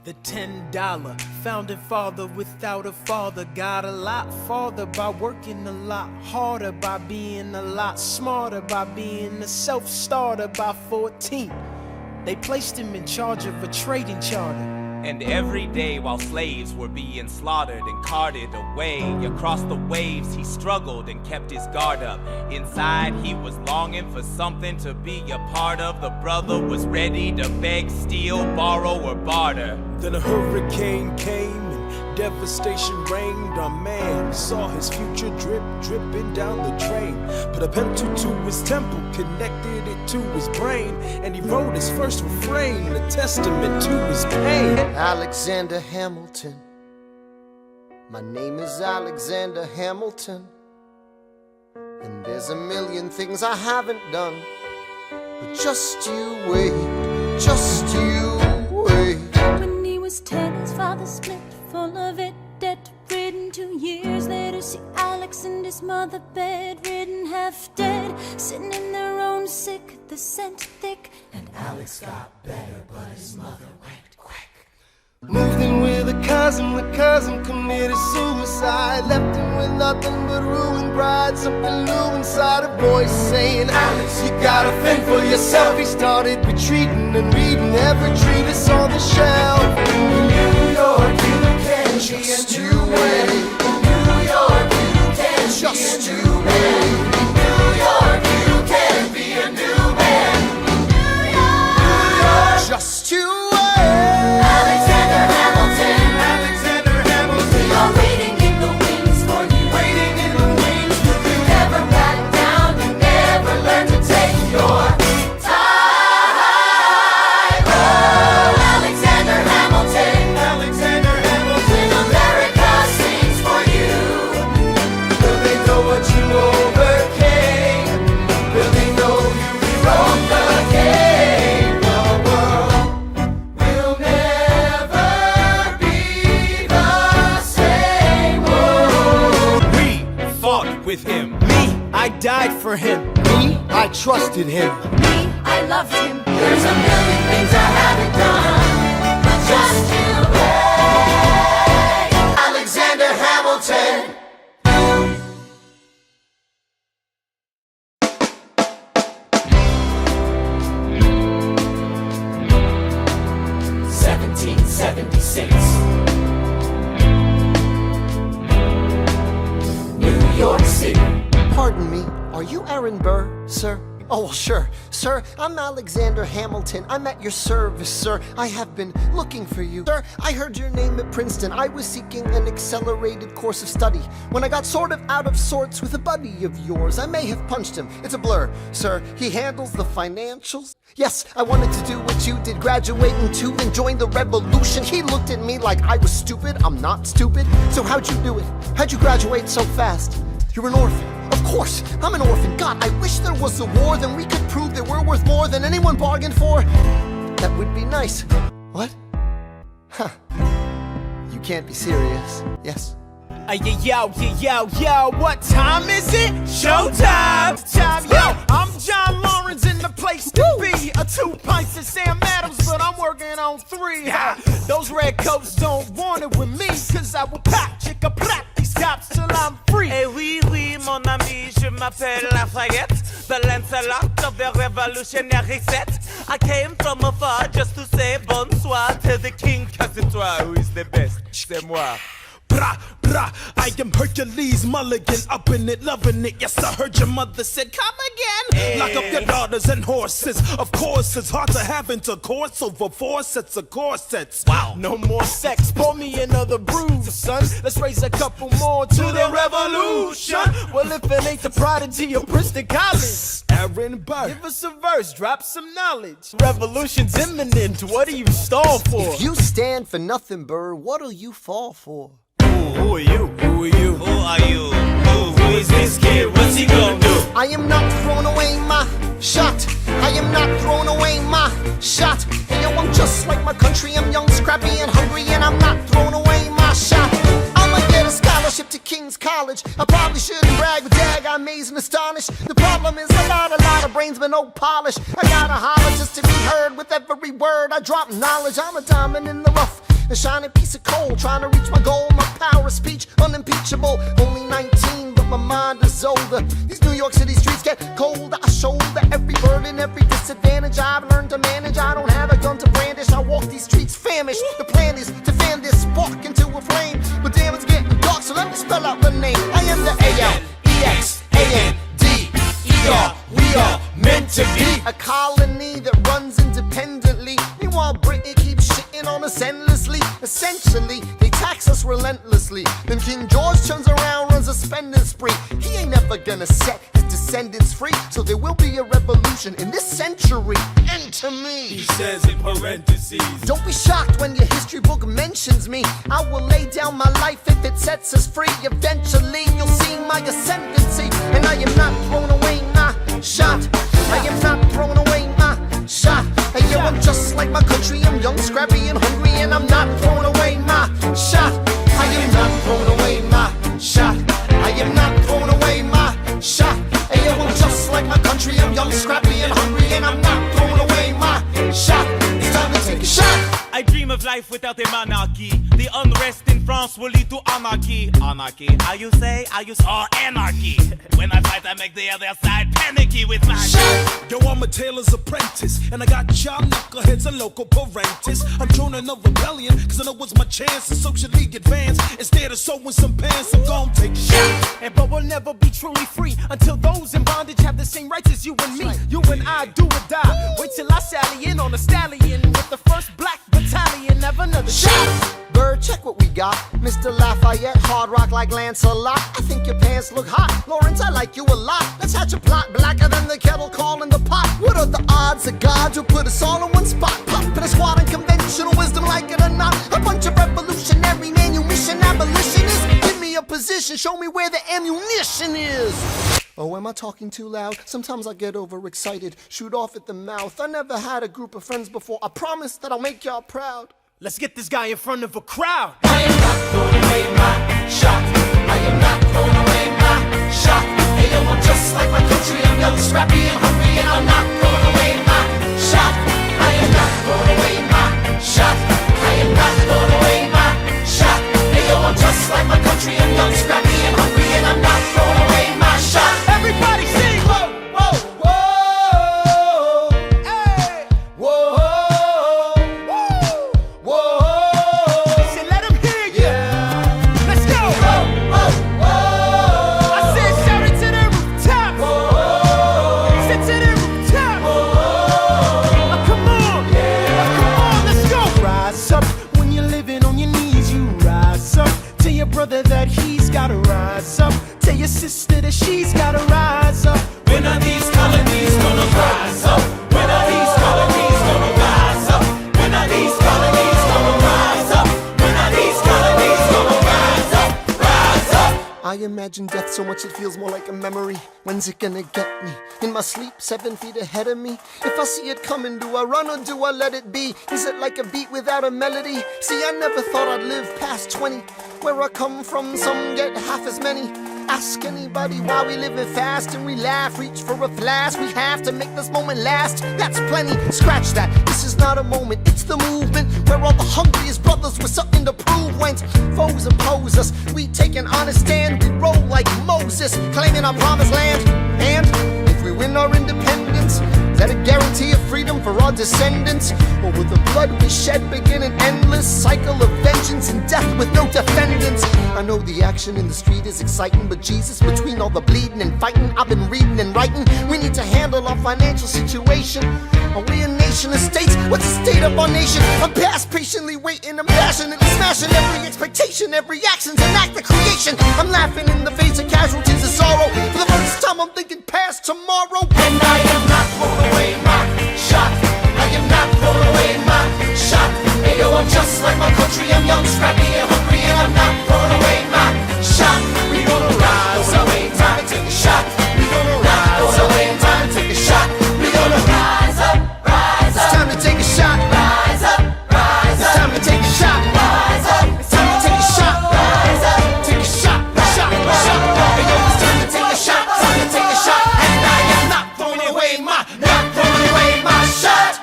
The $10 founding father without a father got a lot farther by working a lot harder, by being a lot smarter, by being a self-starter. By 14, they placed him in charge of a trading charter. And every day while slaves were being slaughtered and carted away across the waves, he struggled and kept his guard up. Inside he was longing for something to be a part of. The brother was ready to beg, steal, borrow, or barter. Then a hurricane came and devastation reigned. Our man saw his future dripping down the drain. Put a pencil to his temple, connected it to his brain, and he wrote his first refrain, a testament to his pain. Alexander Hamilton. My name is Alexander Hamilton, and there's a million things I haven't done, but just you wait, just you wait. When he was 10, his father split, full of it, debt-ridden. 2 years later, see Alex and his mother bedridden, half dead, sitting in their own sick, the scent thick. And Alex got better, but his mother went quick. Moved in with a cousin, the cousin committed suicide, left him with nothing but ruined pride. Something new inside a voice saying, Alex, you gotta fend for yourself. He started retreating and reading every treatise on the shelf. In New York, you can just you wait. In New York, you can just you wait. In New York, you can be a new man. New York, just you wait. Alexander Hamilton, we are waiting in the wings for you. Waiting in the wings for you. Never back down, you never learn to take your time. Oh, Alexander Hamilton, when America sings for you. Will they know what you overcame? Will they know you rewrote the game? The world will never be the same. We fought with him. Me, I died for him. Me, I trusted him. Me, I loved him. There's a million things I haven't done, but just you wait. Alexander Hamilton. New York City. Pardon me, are you Aaron Burr, sir? Oh, well, sure. Sir, I'm Alexander Hamilton. I'm at your service, sir. I have been looking for you. Sir, I heard your name at Princeton. I was seeking an accelerated course of study when I got sort of out of sorts with a buddy of yours. I may have punched him. It's a blur, sir. He handles the financials. Yes, I wanted to do what you did, graduate in 2 and join the revolution. He looked at me like I was stupid. I'm not stupid. So how'd you do it? How'd you graduate so fast? You're an orphan. Of course, I'm an orphan. God, I wish there was a war, then we could prove that we're worth more than anyone bargained for. That would be nice. What? Huh. You can't be serious. Yes? Yo, what time is it? Showtime! Yo, I'm John Lawrence in the place to be. 2 pints of Sam Adams, but I'm working on 3. Those redcoats don't want it with me, cause I will pop, chicka pop these cops till I'm free. Eh oui, oui, mon ami, je m'appelle Lafayette, the Lancelot of the revolutionary set. I came from afar just to say bonsoir to the king, cause it's toi who is the best, c'est moi. Bra, bra, I am Hercules Mulligan, up in it, loving it. Yes, I heard your mother said, come again. Lock up your daughters and horses. Of course, it's hard to have intercourse over 4 sets of corsets. Wow. No more sex, pour me another brew, son. Let's raise a couple more to the revolution. Well, if it ain't the prodigy of Princeton College, Aaron Burr, give us a verse, drop some knowledge. Revolution's imminent, what do you stall for? If you stand for nothing, Burr, what'll you fall for? Who are you? Who are you? Who are you? Who is this kid? What's he gonna do? I am not throwing away my shot. I am not throwing away my shot. Hey, yo, I'm just like my country. I'm young, scrappy, and hungry, and I'm not throwing away my shot. I'ma get a scholarship to King's College. I probably shouldn't brag, but dag, I'm amazed and astonished. The problem is a lot of brains, but no polish. I gotta holler just to be heard with every word. I drop knowledge. I'm a diamond in the rough. a shining piece of coal, trying to reach my goal. My power of speech, unimpeachable. Only 19, but my mind is older. These New York City streets get colder. I shoulder every burden, every disadvantage I've learned to manage. I don't have a gun to brandish. I walk these streets famished. The plan is to fan this spark into a flame. But damn, it's getting dark, so let me spell out the name. I am the A-L-E-X-A-N-D-E-R. We are meant to be a colony that runs independently. Meanwhile, Britain keeps shitting on us endlessly. Essentially, they tax us relentlessly. Then King George turns around, runs a spending spree. He ain't never gonna set his descendants free. So there will be a revolution in this century. Enter me. He says in parentheses. Don't be shocked when your history book mentions me. I will lay down my life if it sets us free. Eventually, you'll see my ascendancy. And I am not throwing away my shot. I am not throwing away my shot. Hey yo, I'm just like my country. I'm young, scrappy, and hungry, and I'm not throwing away my shot. I am not throwing away my shot. I am not throwing away my shot. Hey yo, I'm just like my country. I'm young, scrappy, and hungry, and I'm not throwing away my shot. It's time to take a shot. I dream of life without a monarchy. The unrest in France will lead to anarchy. Anarchy, how you say? Anarchy. When I fight, I make the other side panicky with my shot. Yo, I'm a tailor's apprentice, and I got y'all knuckleheads and local parentes. I'm joining a rebellion, cause I know it's my chance to socially advance. Instead of sewing some pants, I'm gon' take a shot. And but we'll never be truly free until those in bondage have the same rights as you and me. You and I do or die. Wait till I sally in on a stallion with the first black battalion. Have another shot. Bird, check what we got. Mr. Lafayette, hard rock like Lancelot. I think your pants look hot. Lawrence, I like you a lot. Let's hatch a plot blacker than the kettle calling the pot. What are the odds of God will put us all in one spot? Pop in a squad and conventional wisdom, like it or not. A bunch of revolutionary manumission abolitionists. Give me a position, show me where the ammunition is. Oh, am I talking too loud? Sometimes I get overexcited, shoot off at the mouth. I never had a group of friends before. I promise that I'll make y'all proud. Let's get this guy in front of a crowd. I am not throwing away my shot. I am not throwing away my shot. Hey yo, I'm just like my country. I'm young, scrappy, and hungry, and I'm not throwing away my shot. I am not throwing away my shot. I am not throwing away my shot. Hey yo, I'm just like my country. I'm young, scrappy, and hungry, and I'm not throwing away my shot. Everybody sing. Whoa, whoa, whoa, hey, whoa. That he's gotta rise up. Tell your sister that she's gotta rise up. When are these colonies gonna rise up? When are these colonies gonna rise up? When are these colonies gonna rise up? When are these colonies gonna rise up? Rise up! I imagine death so much it feels more like a memory. When's it gonna get me? In my sleep, 7 feet ahead of me. If I see it coming, do I run or do I let it be? Is it like a beat without a melody? See, I never thought I'd live past 20. Where I come from, some get half as many. Ask anybody why we living fast and we laugh. Reach for a flash, we have to make this moment last. That's plenty, scratch that. This is not a moment, it's the movement. Where all the hungriest brothers with something to prove. When foes oppose us, we take an honest stand. We roll like Moses, claiming our promised land. And if we win our independence, is that a guarantee of freedom for our descendants? Or will the blood we shed begin an endless cycle of vengeance and death with no defendants? I know the action in the street is exciting, but Jesus, between all the bleeding and fighting I've been reading and writing, we need to handle our financial situation. Are we a nation of states? What's the state of our nation? I'm past patiently waiting, I'm passionately smashing every expectation, every action's an act of creation. I'm laughing in the face of casualties of sorrow. For the first time I'm thinking past tomorrow. And I am not throwing away my shot. I am not throwing away my shot. Hey yo, I'm just like my country. I'm young, scrappy, and hungry, and I'm not throwing away my shot. We gonna rise up, time to take a shot. We gonna rise up, time to take a shot. We gonna rise up, rise up. It's time to take a shot. Rise up, rise up. It's time to take a shot. Rise up. It's time to take a shot. Rise up. Take a shot, shot, shot. Hey yo, it's time to take a shot. Time to take a shot. And I am not throwing away my shot.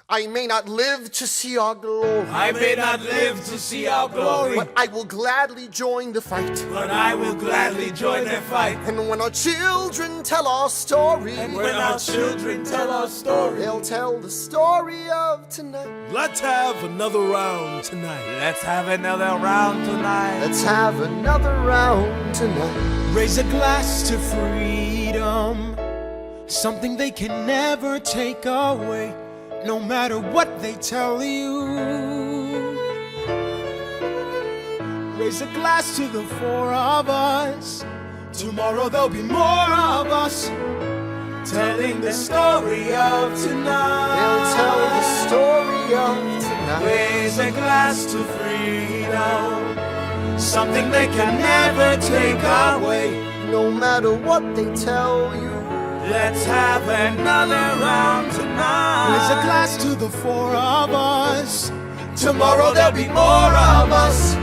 I may not live to see our glory, I may not live to see our glory, but I will gladly join the fight. but I will gladly join their fight. And when our children tell our story, And when our children tell our story, they'll tell the story of tonight. let's have another round tonight. Let's have another round tonight. Let's have another round tonight. Raise a glass to freedom, something they can never take away, no matter what they tell you. Raise a glass to the four of us. Tomorrow there'll be more of us, telling the story of tonight. They'll tell the story of tonight. Raise a glass to freedom, something they can never take away. No matter what they tell you, Let's have another round tonight. Raise a glass to the four of us. Tomorrow there'll be more of us,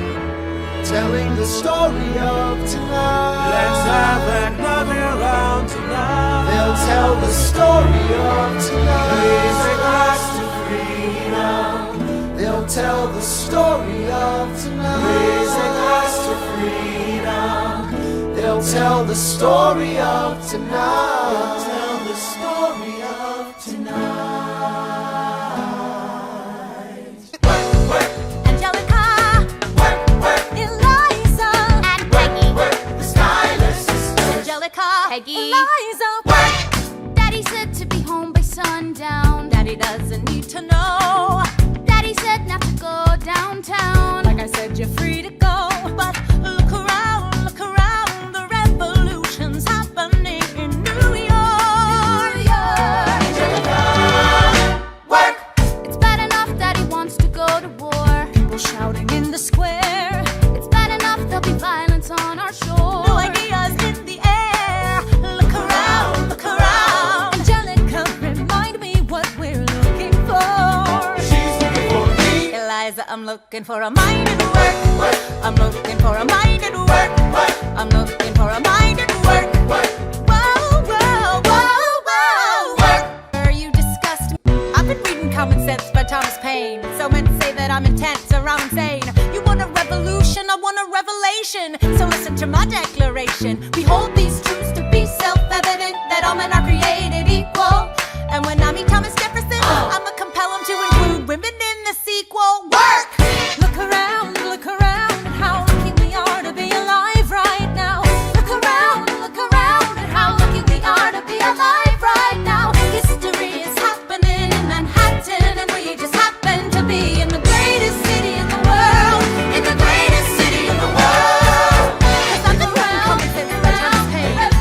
telling the story of tonight. let's have another round tonight. They'll tell the story of tonight. Raise a glass to freedom, They'll tell the story of tonight. raise a glass to freedom, They'll tell the story of tonight. tell the story of tonight. Angelica, Eliza, and Peggy, The Skylar sisters. Angelica, Peggy, Eliza. Daddy said to be home by sundown. Daddy doesn't need to know. Daddy said not to go downtown. Like I said, you're free to go, but look around, the revolution's happening in New York. Work! It's bad enough that he wants to go to war. People shouting in the square. It's bad enough there'll be violence on our shore. New ideas in the air. Look around, Angelica, remind me what we're looking for. She's looking for me. Eliza, I'm looking for a mind at work. I'm looking for a mind at work. I'm looking for a mind at work. Whoa. You disgust me. I've been reading Common Sense by Thomas Paine. So men say that I'm intense or I'm insane. You want a revolution, I want a revelation. So listen to my declaration. We hold these truths to be self-evident, that all men are created equal. And when I meet Thomas Jefferson, I'ma compel him to include women in the sequel. Work! Look around at how lucky we are to be alive right now. Look around at how lucky we are to be alive right now. History is happening in Manhattan, and we just happen to be in the greatest city in the world. In the greatest city in the world. 'Cause I'm around.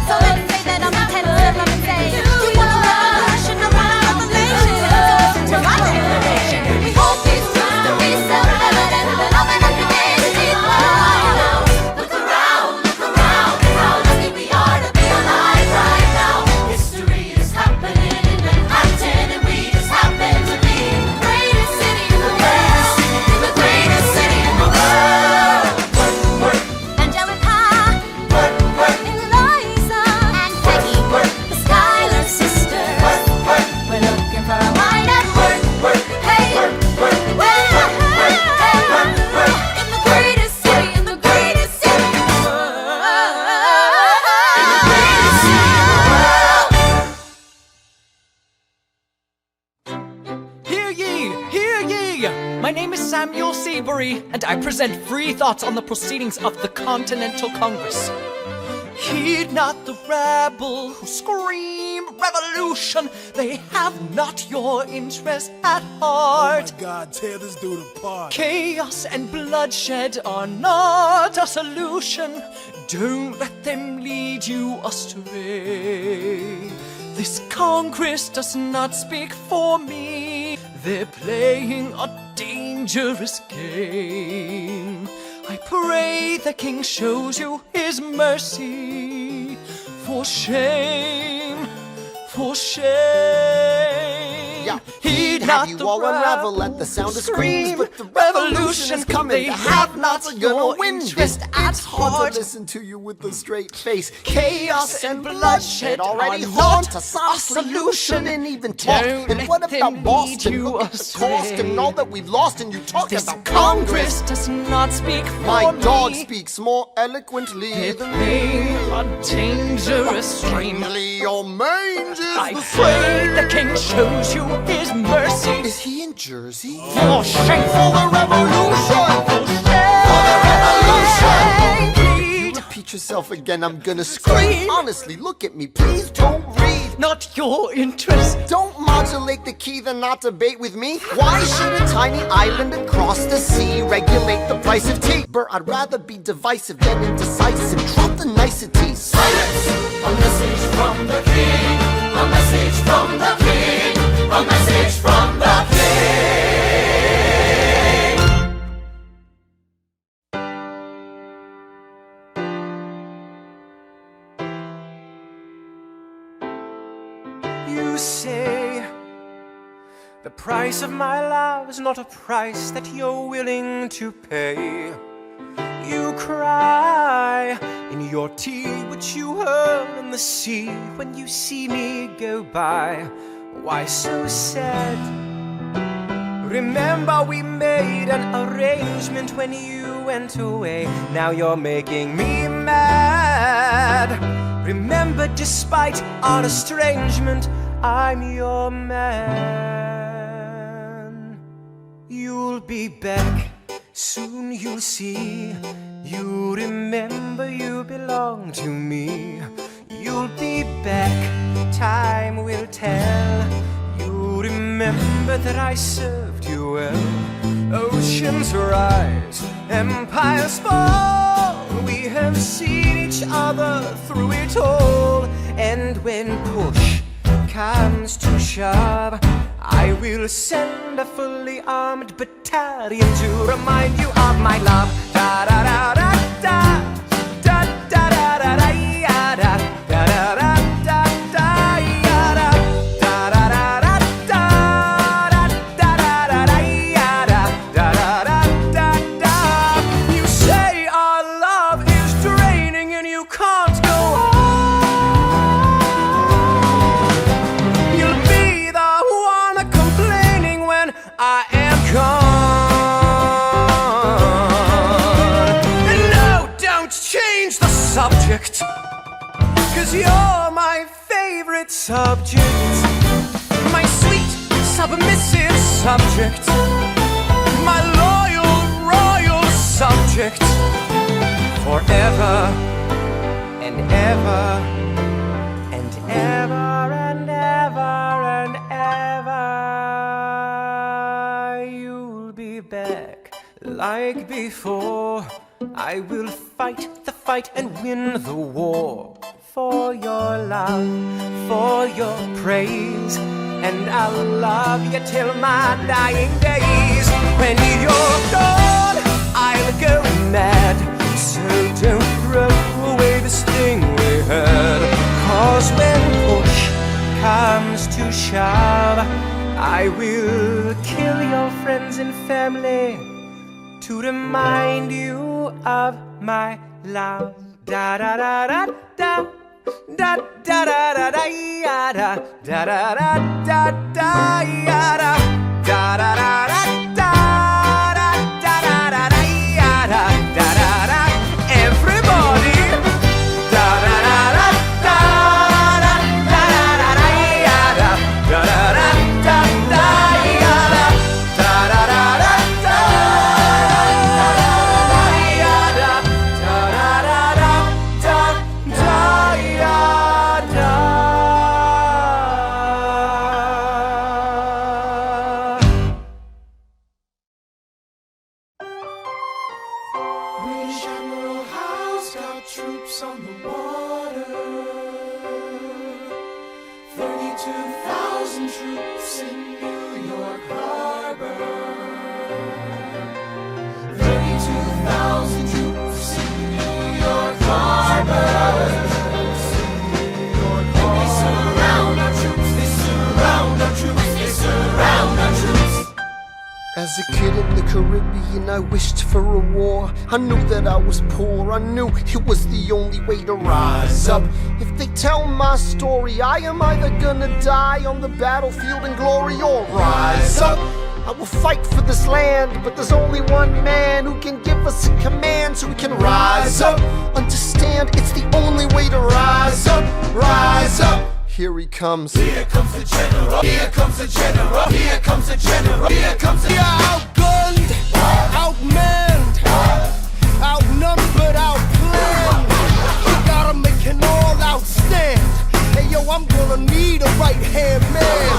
So let's say that I'm intense, I'm insane. You want a revolution, I want a revelation. So listen to my declaration. We hold these truths to be self-evident, that all men are created equal. Look around at how lucky we are to be alive right now. History is happening in Manhattan, and we just happen to be in the greatest city in the world. In the greatest city in the world. Angelica, Eliza, and Peggy, the Skylar sisters. We're looking for a mind at work. Hey, in the greatest city, in the greatest city in the world. Hear ye! My name is Samuel Seabury, and I present free thoughts on the proceedings of the Continental Congress. Heed not the rabble who scream revolution. They have not your interest at heart. Oh my God, tear this dude apart. Chaos and bloodshed are not a solution. Don't let them lead you astray. This Congress does not speak for me. They're playing a dangerous game. I pray the King shows you his mercy. For shame. Yeah. Heed not you the all unravel at the sound of screams. But the revolution is coming. The have-nots are gonna win this. It's hard to listen to you with a straight face. Chaos and bloodshed already haunt us. Our solution and even talk. And what about Boston? Look at the cost and all that we've lost. And you talk about Congress. Does not speak for My me. dog speaks more eloquently It than may me. a dangerous stream. Mainly your mange is I the pray same. the king shows you his mercy. Is he in Jersey? For shame, For the revolution! for the revolution. You repeat yourself again, I'm gonna scream. Honestly, look at me, please don't read. Not your interest. Don't modulate the key, then not debate with me. Why should a tiny island across the sea regulate the price of tea? Burr, I'd rather be divisive than indecisive. Drop the niceties. Silence! A message from the king, a message from the king, a message from the king. You say the price of my love is not a price that you're willing to pay. You cry in your tea, which you hurl in the sea when you see me go by. Why so sad? Remember we made an arrangement when you went away. Now you're making me mad. Remember, despite our estrangement, I'm your man. You'll be back, soon you'll see. You remember you belong to me. You'll be back, time will tell. You remember that I served you well. Oceans rise, empires fall. We have seen each other through it all. And when push comes to shove, I will send a fully armed battalion to remind you of my love. Da da da da da da da da da da da da da da. Cause you're my favorite subject, my sweet submissive subject, my loyal royal subject, forever and ever and ever and ever and ever. You'll be back like before. I will fight the fight and win the war. For your love, for your praise, and I'll love you till my dying days. When you're gone, I'll go mad. So don't throw away this thing we had. Cause when push comes to shove, I will kill your friends and family to remind you of my love. Da da da da da. Da da da da da da da da da da da da da da da da. As a kid in the Caribbean, I wished for a war. I knew that I was poor, I knew it was the only way to rise up. If they tell my story, I am either gonna die on the battlefield in glory or rise up. I will fight for this land, but there's only one man who can give us a command so we can rise up. Understand, it's the only way to rise up, rise up. Here he comes. Here comes the general. Here comes the general. Here comes the general. Here comes the We are outgunned, outmanned, outnumbered, outplanned. We gotta make an all-out stand. Hey yo, I'm gonna need a right-hand man.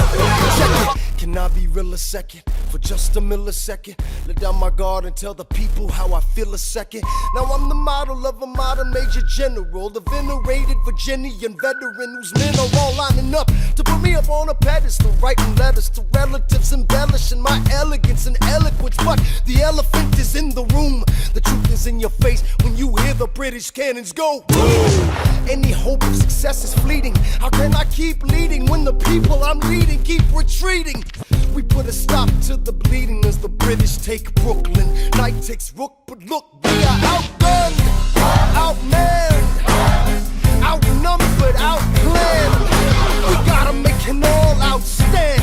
Check it. Can I be real a second? For just a millisecond, let down my guard and tell the people how I feel a second. Now I'm the model of a modern major general, the venerated Virginian veteran whose men are all lining up to put me up on a pedestal, writing letters to relatives, embellishing my elegance and eloquence. But the elephant is in the room. The truth is in your face when you hear the British cannons go boom. Any hope of success is fleeting. How can I keep leading when the people I'm leading keep retreating? We put a stop to the bleeding as the British take Brooklyn. Night takes Rook, but look, we are outgunned, outmanned, outnumbered, outplanned. We gotta make an all-out stand.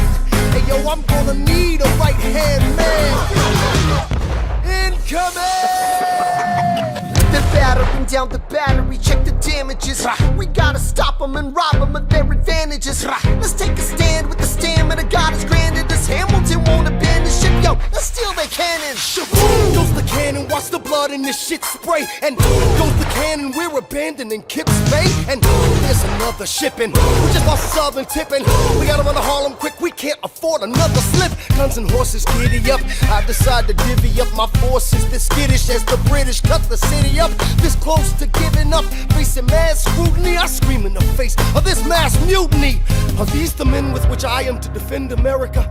Hey yo, I'm gonna need a right-hand man. Incoming! They're battering down the battery, check the damages. We gotta stop them and rob them of their advantages. Let's take a stand with the stamina God has granted us. Hamilton won't abandon ship, yo, let's steal their cannons. Goes the cannon, watch the blood in this shit spray. And goes the cannon, we're abandoning Kips Bay. And there's another shipping, we just lost Southern tipping. We gotta run to Harlem quick, we can't afford another slip. Guns and horses giddy up, I decide to divvy up my forces. This skittish as the British cut the city up. This close to giving up, facing mass scrutiny. I scream in the face of this mass mutiny. Are these the men with which I am to defend America?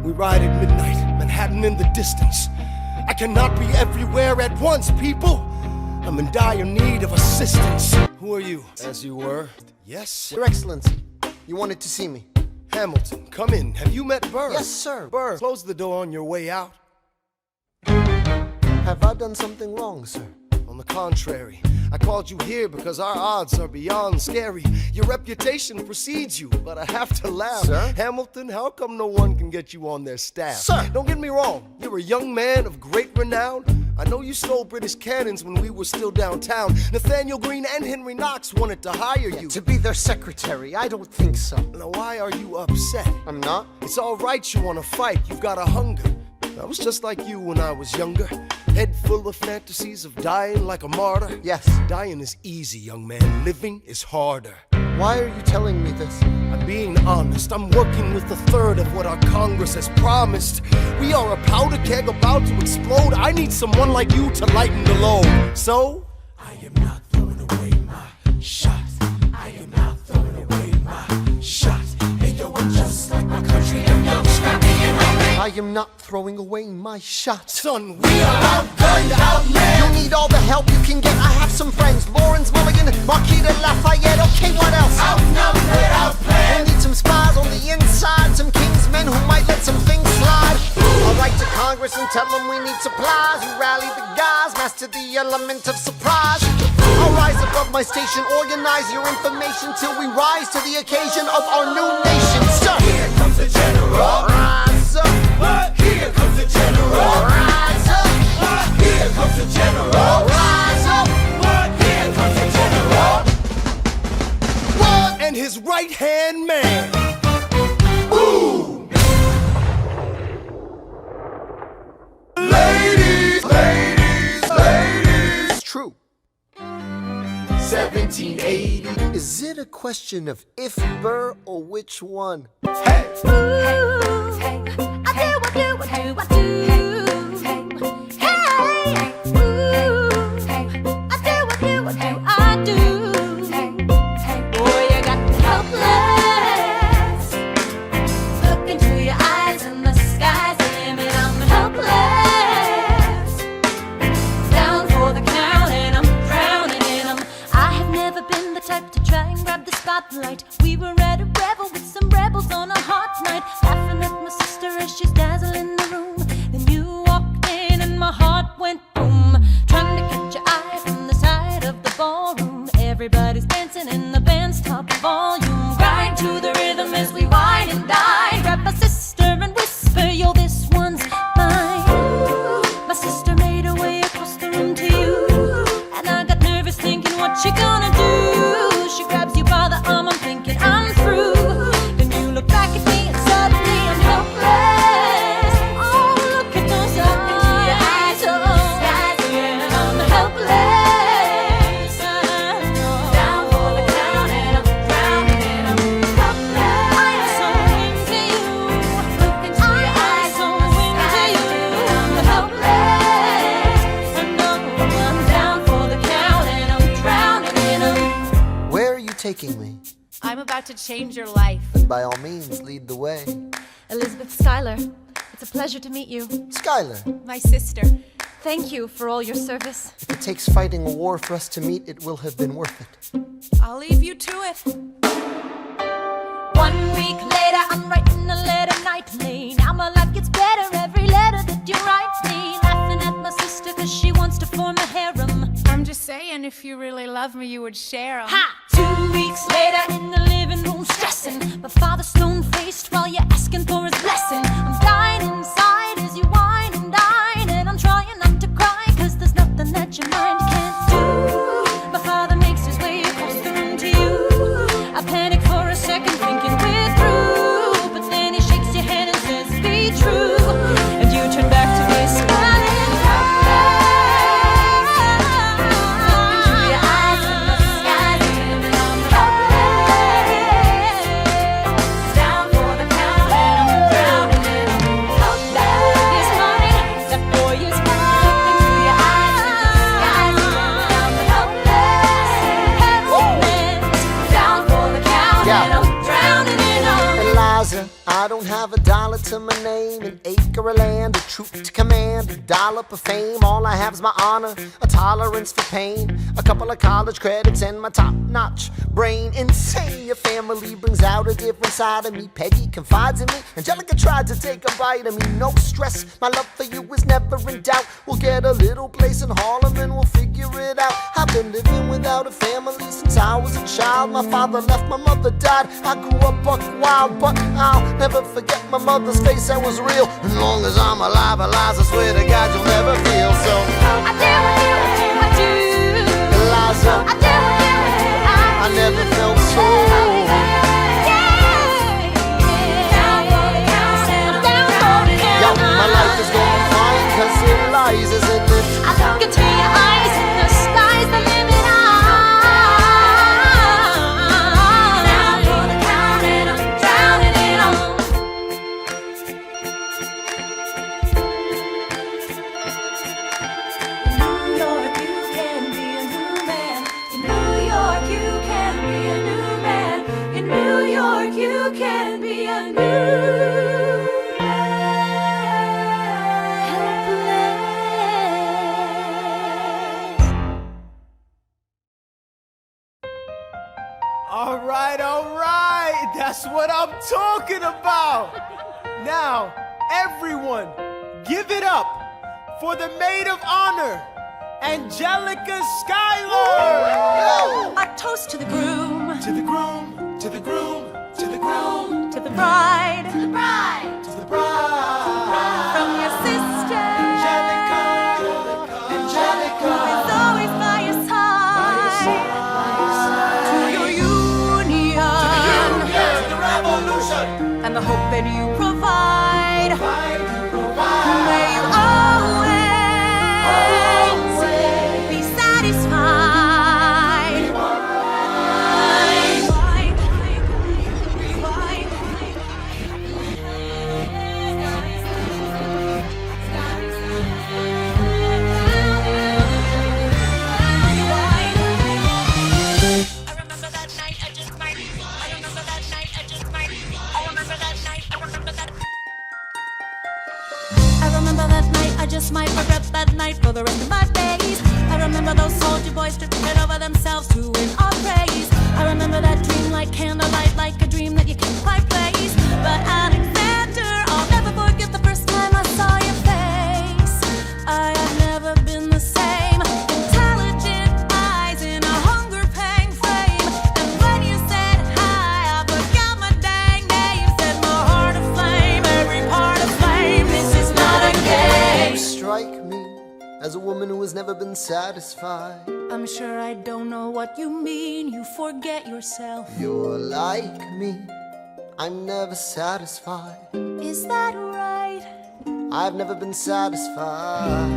We ride at midnight, Manhattan in the distance. I cannot be everywhere at once, people. I'm in dire need of assistance. Who are you? As you were. Yes? Your Excellency, you wanted to see me. Hamilton, come in. Have you met Burr? Yes, sir. Burr, close the door on your way out. Have I done something wrong, sir? On the contrary, I called you here because our odds are beyond scary. Your reputation precedes you, but I have to laugh. Sir? Hamilton, how come no one can get you on their staff? Sir! Don't get me wrong, you're a young man of great renown. I know you stole British cannons when we were still downtown. Nathaniel Greene and Henry Knox wanted to hire you. To be their secretary, I don't think so. Now why are you upset? I'm not. It's all right you want to fight, you've got a hunger. I was just like you when I was younger. Head full of fantasies of dying like a martyr. Yes. Dying is easy, young man. Living is harder. Why are you telling me this? I'm being honest. I'm working with a third of what our Congress has promised. We are a powder keg about to explode. I need someone like you to lighten the load. So, I am not throwing away my shot. I am not throwing away my shot. Hey yo, I'm just like my country and young, scrappy and hungry. I am not throwing away my shot. Son, we are outgunned, outmanned. You'll need all the help you can get. I have some friends, Lawrence Mulligan, Marquis de Lafayette. Okay, what else? outnumbered, outplanned. We'll need some spies on the inside, some kingsmen who might let some things slide. I'll write to Congress and tell them we need supplies. You rally the guys, master the element of surprise. I'll rise above my station, organize your information till we rise to the occasion of our new nation. Sir, Here comes the general. rise up. Here comes the general. Rise up. Here comes the general. Rise up. Here comes the general. And his right-hand man. Ladies, ladies, ladies. It's true. 1780. Is it a question of if Burr or which one? Hey. We were at a revel with some rebels on a hot night, laughing at my sister as about to change your life. Then by all means, lead the way. Elizabeth Schuyler, it's a pleasure to meet you. Schuyler, My sister. Thank you for all your service. if it takes fighting a war for us to meet, it will have been worth it. I'll leave you to it. 1 week later, I'm writing a letter nightly. Now my life gets better every letter that you write me. Laughing at my sister cause she wants to form a harem. I'm just saying, if you really love me, you would share 'em. Ha! 2 weeks later in the living room stressing. My father's stone-faced while you're asking for his blessing. I'm dying inside as you whine and dine. And I'm trying not to cry cause there's nothing that your mind can't do. My father makes his way across the room to you. I panic for a second thinking we're through. But then he shakes your hand and says be true. And you turn back to me smiling. I don't have a dollar to my name, an acre of land, a troop to command, a dollop of fame. All I have is my honor, a tolerance for pain, a couple of college credits and my top-notch brain. Insane, your family brings out a different side of me. Peggy confides in me, Angelica tried to take a bite of me. No stress, my love for you is never in doubt. We'll get a little place in Harlem and we'll figure it out. I've been living without a family since I was a child. My father left, my mother died. I grew up buck wild, but I'll never forget my mother's face, that was real. As long as I'm alive, Eliza, I swear to God you'll never feel so. I do, I do. Eliza, I do, I never felt so. Yo, my life is going fine, cause Eliza's in it. I look into your eyes and the sky's the limit. You can be a new All right, that's what I'm talking about. Now, everyone, give it up for the maid of honor, Angelica Schuyler. Our toast to the groom, To the groom, to the groom, to the groom, to the bride, to the bride, to the bride. from your sister, Angelica, Angelica, who's always by your side, to your union, to the revolution. and the hope that you provide. May you always be satisfied. I just might regret that night for the rest of my days. I remember those soldier boys tripping over themselves to win our praise. I remember that dream like candlelight, like a dream that you can't quite place. But Alexander, I'll never forget the first time I saw your face. I have never been the same. Intelligent eyes in a hunger pang frame. And when you said hi, I forgot my dang name. Set my heart aflame, every part aflame. This is not a game. You strike me as a woman who has never been satisfied. I'm sure I don't know what you mean. You forget yourself. You're like me, I'm never satisfied. Is that right? I've never been satisfied.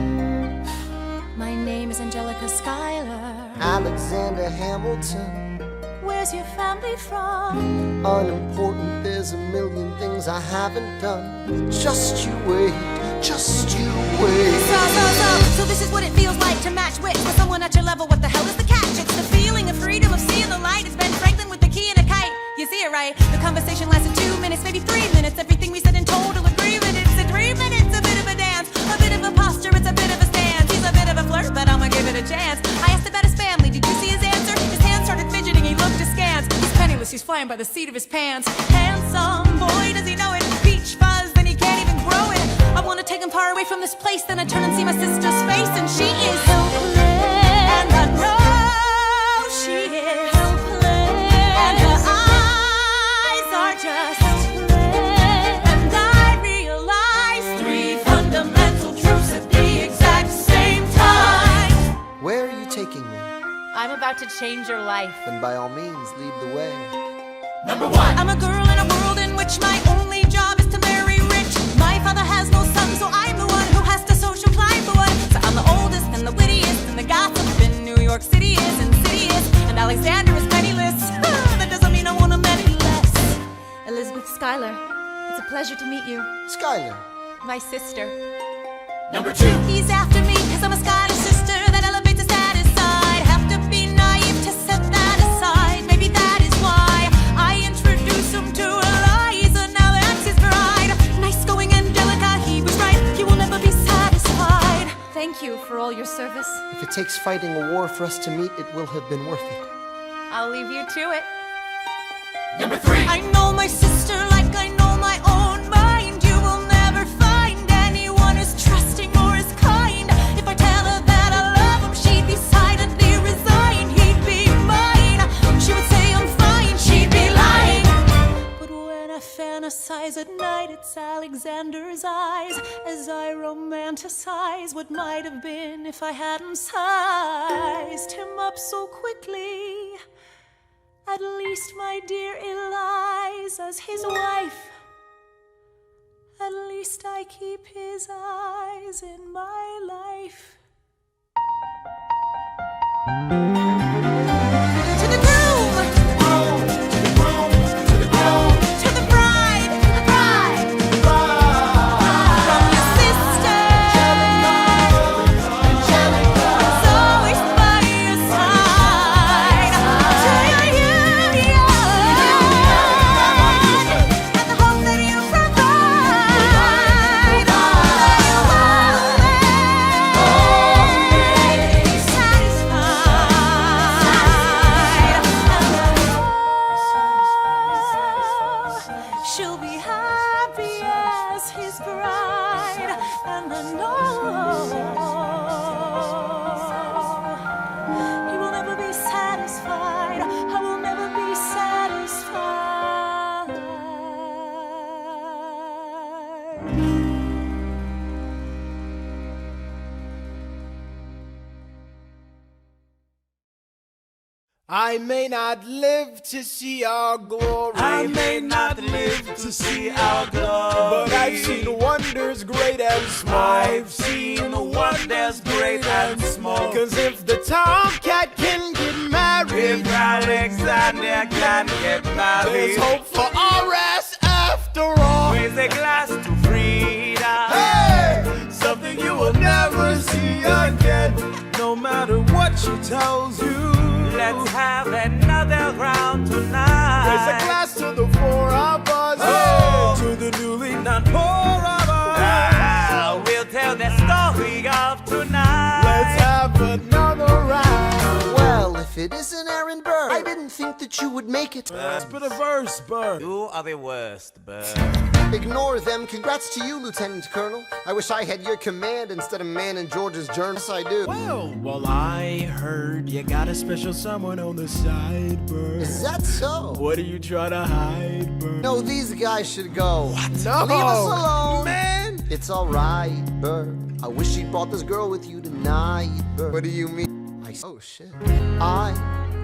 My name is Angelica Schuyler. Alexander Hamilton, Where's your family from? unimportant, there's a million things I haven't done. Just you wait, just you wait. So this is what it feels like to match wits with someone at your level. What the hell is the catch? It's the feeling of freedom, of seeing the light. It's Ben Franklin with the key and a kite. You see man by the seat of his pants. Handsome boy, does he know it? Peach fuzz, then he can't even grow it. I want to take him far away from this place, then I turn and see my sister's face, and she is helpless. And I know she is helpless. And her eyes are just helpless. And I realize three fundamental truths at the exact same time. Where are you taking me? I'm about to change your life. Then by all means, lead the way. Number one. I'm a girl in a world in which my only job is to marry rich. My father has no son, so I'm the one who has to social climb the one. So I'm the oldest and the wittiest, and the gossip in New York City is insidious. And Alexander is penniless. That doesn't mean I want him any less. Elizabeth Schuyler, it's a pleasure to meet you. Schuyler. My sister. Number two. He's after me, cause I'm a Schuyler sister that elevates his status side. Have to be naive to set that aside. Maybe that is why I introduce him to Eliza. Now that's his bride. Nice going Angelica, he was right. You will never be satisfied. Thank you for all your service. If it takes fighting a war for us to meet, it will have been worth it. I'll leave you to it. Number three. I know my sister like I know my own mind. You will never find anyone as trusting or as kind. If I tell her that I love him, she'd be silently resigned. He'd be mine. She would say I'm fine. She'd be lying. But when I fantasize at night, it's Alexander's eyes as I romanticize what might have been if I hadn't sized him up so quickly. At least, my dear Eliza's his wife. At least I keep his eyes in my life. To the groom, To the groom. To the groom. to the bride, from your sister, who's always by your side. To your union, and the hope that you provide. Be satisfied. She'll be happy as his bride, and I know he will never be satisfied. I will never be satisfied. I may not live to see our glory. I may not live to see our glory, but I've seen wonders great and small. I've seen wonders great and small. Cause if the tomcat can get married, If Alexander can get married, there's hope for RS after all. raise a glass to freedom. Hey, something you will never see again. No matter what she tells you, Let's have another round tonight. raise a glass to the four of us. Hey, to the newly not poor of us. We'll tell the story of tonight. Let's have another round. Well, if it isn't Aaron Burr, I didn't think that you would make it. Spit a verse, Burr. You are the worst, Burr. Ignore them. Congrats to you, Lieutenant Colonel. I wish I had your command instead of man in George's journal. Yes, I do. Well, I heard you got a special someone on the side, Burr. Is that so? What are you trying to hide, Burr? No, these guys should go. No, Leave us alone. man. It's alright, Burr. I wish you'd brought this girl with you tonight, Burr. What do you mean? Oh, shit. I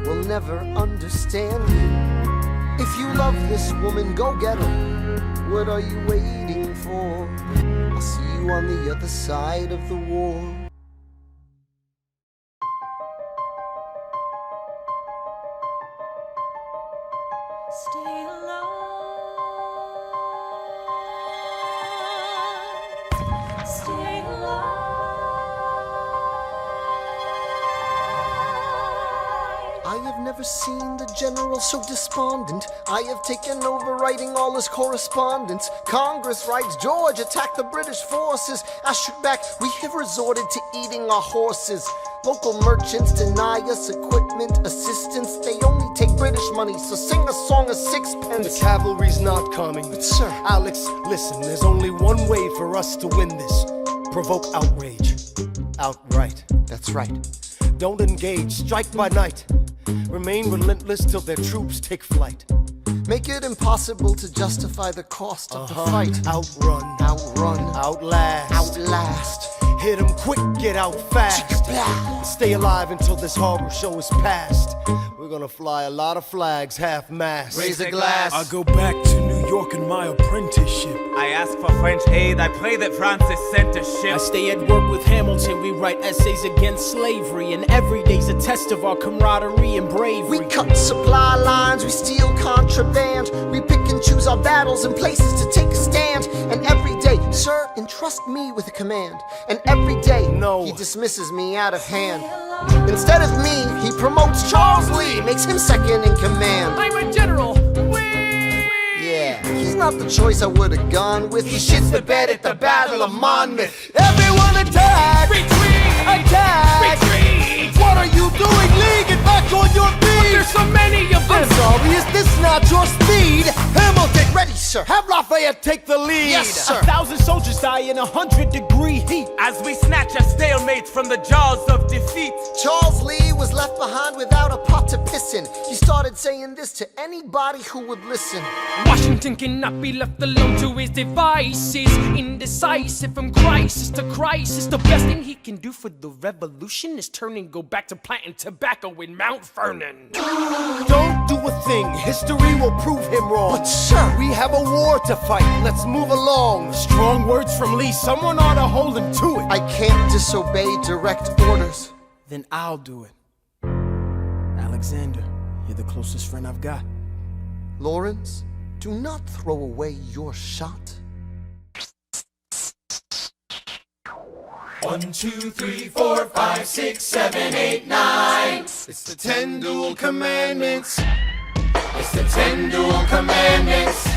will never understand you. If you love this woman, go get her. What are you waiting for? I'll see you on the other side of the war. Stay alive. Stay alive. I have never seen the general so despondent. I have taken over writing all his correspondence. Congress writes, George attacked the British forces. Ashok back, we have resorted to eating our horses. Local merchants deny us equipment, assistance. They only take British money, so sing a song of sixpence. The cavalry's not coming. But sir, Alex, listen, there's only one way for us to win this. Provoke outrage. Outright. that's right. Don't engage, strike by night. Remain relentless till their troops take flight. Make it impossible to justify the cost of the fight. Outrun. Outrun. Outlast. Outlast. Hit 'em quick, get out fast. Stay alive until this horror show is past. We're gonna fly a lot of flags, half-mast. Raise a glass. I go back to New York in my apprenticeship. I ask for French aid, I pray that Francis sent a ship. I stay at work with Hamilton, we write essays against slavery, and every day's a test of our camaraderie and bravery. We cut supply lines, we steal contraband. We pick and choose our battles and places to take a stand. And every day, sir, entrust me with a command. And every day, No. he dismisses me out of hand. Instead of me, he promotes Charles Lee, makes him second in command. I'm a general. Yeah, he's not the choice I would've gone with. He shits the bed at the Battle of Monmouth. Everyone attack! Retreat! Attack! Retreat! What are you doing, Lee? Get back on your feet! There's so many of them. I'm sorry, is this not your speed? Hamilton, Ready, sir. have Lafayette take the lead. Yes, sir. 1,000 soldiers die in 100-degree heat. As we snatch a stalemate from the jaws of defeat. Charles Lee was left behind without a pot to piss in. He started saying this to anybody who would listen. Washington cannot be left alone to his devices. Indecisive from crisis to crisis. The best thing he can do for the revolution is turn and go back to planting tobacco in Mount Vernon. Don't do a thing, history will prove him wrong. But sir, We have a war to fight, let's move along. Strong words from Lee, someone ought to hold him to it. I can't disobey direct orders. Then I'll do it. Alexander, you're the closest friend I've got. Lawrence, do not throw away your shot. 1, 2, 3, 4, 5, 6, 7, 8, 9. It's the 10 dual commandments. It's the 10 dual commandments.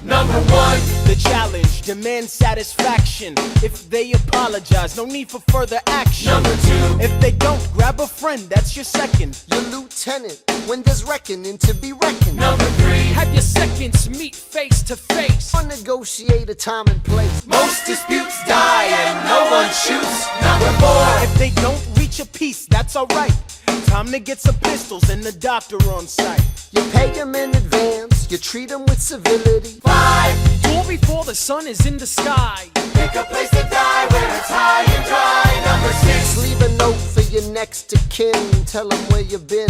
Number 1. The challenge, demand satisfaction. If they apologize, no need for further action. Number 2. If they don't, grab a friend, that's your second. Your lieutenant, when there's reckoning to be reckoned. Number 3. Have your seconds meet face to face. Negotiate a time and place. Most disputes die and no one shoots. Number 4. If they don't reach a peace, that's alright. Time to get some pistols and the doctor on site. You pay them in advance, you treat them with civility. 5. Door before the sun is in the sky. Pick a place to die where it's high and dry. Number 6. Leave a note for your next of kin. Tell them where you've been.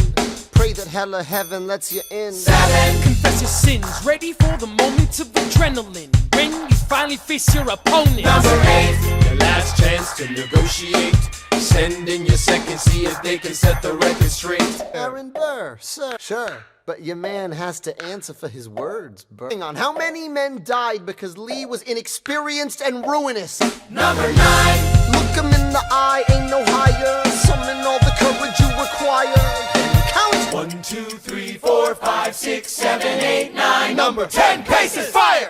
Pray that hell or heaven lets you in. 7. Confess your sins, ready for the moments of adrenaline. When you finally face your opponent. Number 8. Your last chance to negotiate. Send in your second, see if they can set the record straight. Aaron Burr, sir. Sure, but your man has to answer for his words, Burr. Hang on, how many men died because Lee was inexperienced and ruinous? Number 9. Look him in the eye, ain't no higher. Summon all the courage you require. Count 1, 2, 3, 4, 5, 6, 7, 8, 9. Number 10 paces. Fire!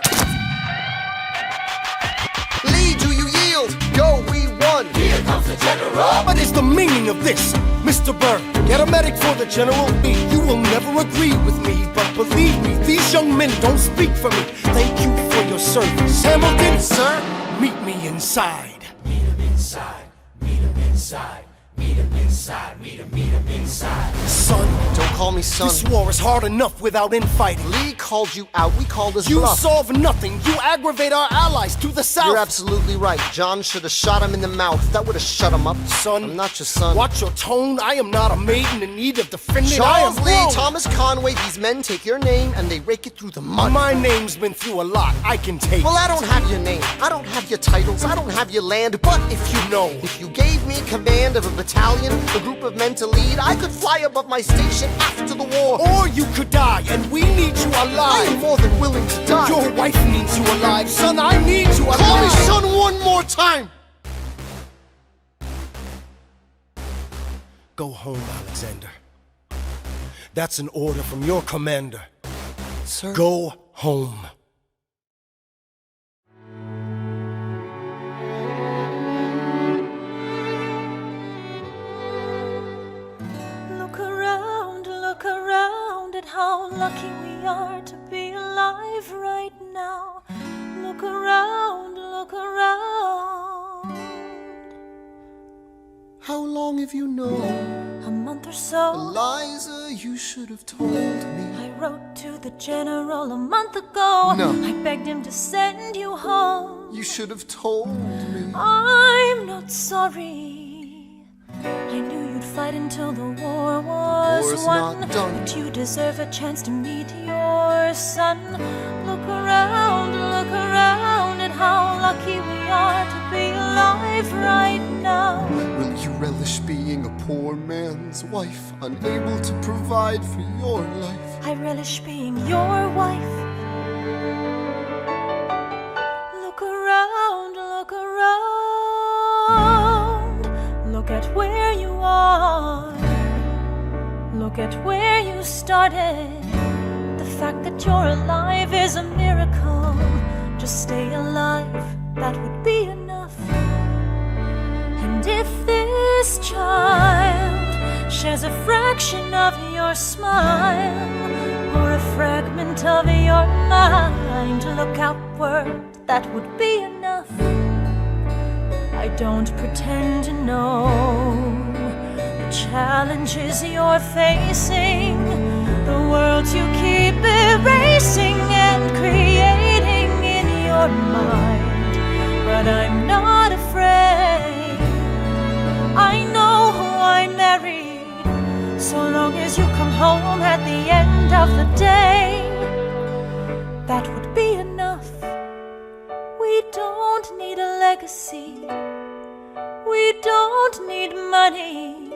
Lee, do you yield? Go, we won. Here comes the general. What is the meaning of this, Mr. Burr? Get a medic for the general. You will never agree with me, but believe me, these young men don't speak for me. Thank you for your service. Hamilton, Sir, meet me inside. Meet him inside. Meet him inside. Meet him inside. Meet him inside. son, don't call me son. This war is hard enough without infighting. Lee called you out, we called his You bluff. solve nothing. You aggravate our allies to the south. You're absolutely right. John should have shot him in the mouth. That would have shut him up. Son, I'm not your son. Watch your tone. I am not a maiden in need of defending. I am Charles Lee, grown. Thomas Conway, these men take your name and they rake it through the mud. My name's been through a lot. I can take. Well, I don't have your name. I don't have your titles. I don't have your land. But if you know, if you gave me command of a battalion, a group of men to lead, I could fly above my station after the war. Or you could die, and we need you I am alive. more than willing to die. Your wife needs you alive. Son, I need you alive. Call me son one more time. Go home, Alexander. That's an order from your commander. Sir. Go home. lucky we are to be alive right now. Look around, look around. How long have you known? A month or so. Eliza, you should have told me. I wrote to the general a month ago. No. I begged him to send you home. You should have told me. I'm not sorry. I knew you'd fight until the war was War's won. not done. But you deserve a chance to meet your son. Look around at how lucky we are to be alive right now. Will you relish being a poor man's wife, unable to provide for your life? I relish being your wife. Look around, look around. Look at where you are. Look at where you started. The fact that you're alive is a miracle. Just stay alive, that would be enough. And if this child shares a fraction of your smile, or a fragment of your mind, look outward, that would be enough. I don't pretend to know the challenges you're facing, the world you keep erasing and creating in your mind. But I'm not afraid. I know who I married. So long as you come home at the end of the day, that would be enough. We don't need a legacy. We don't need money.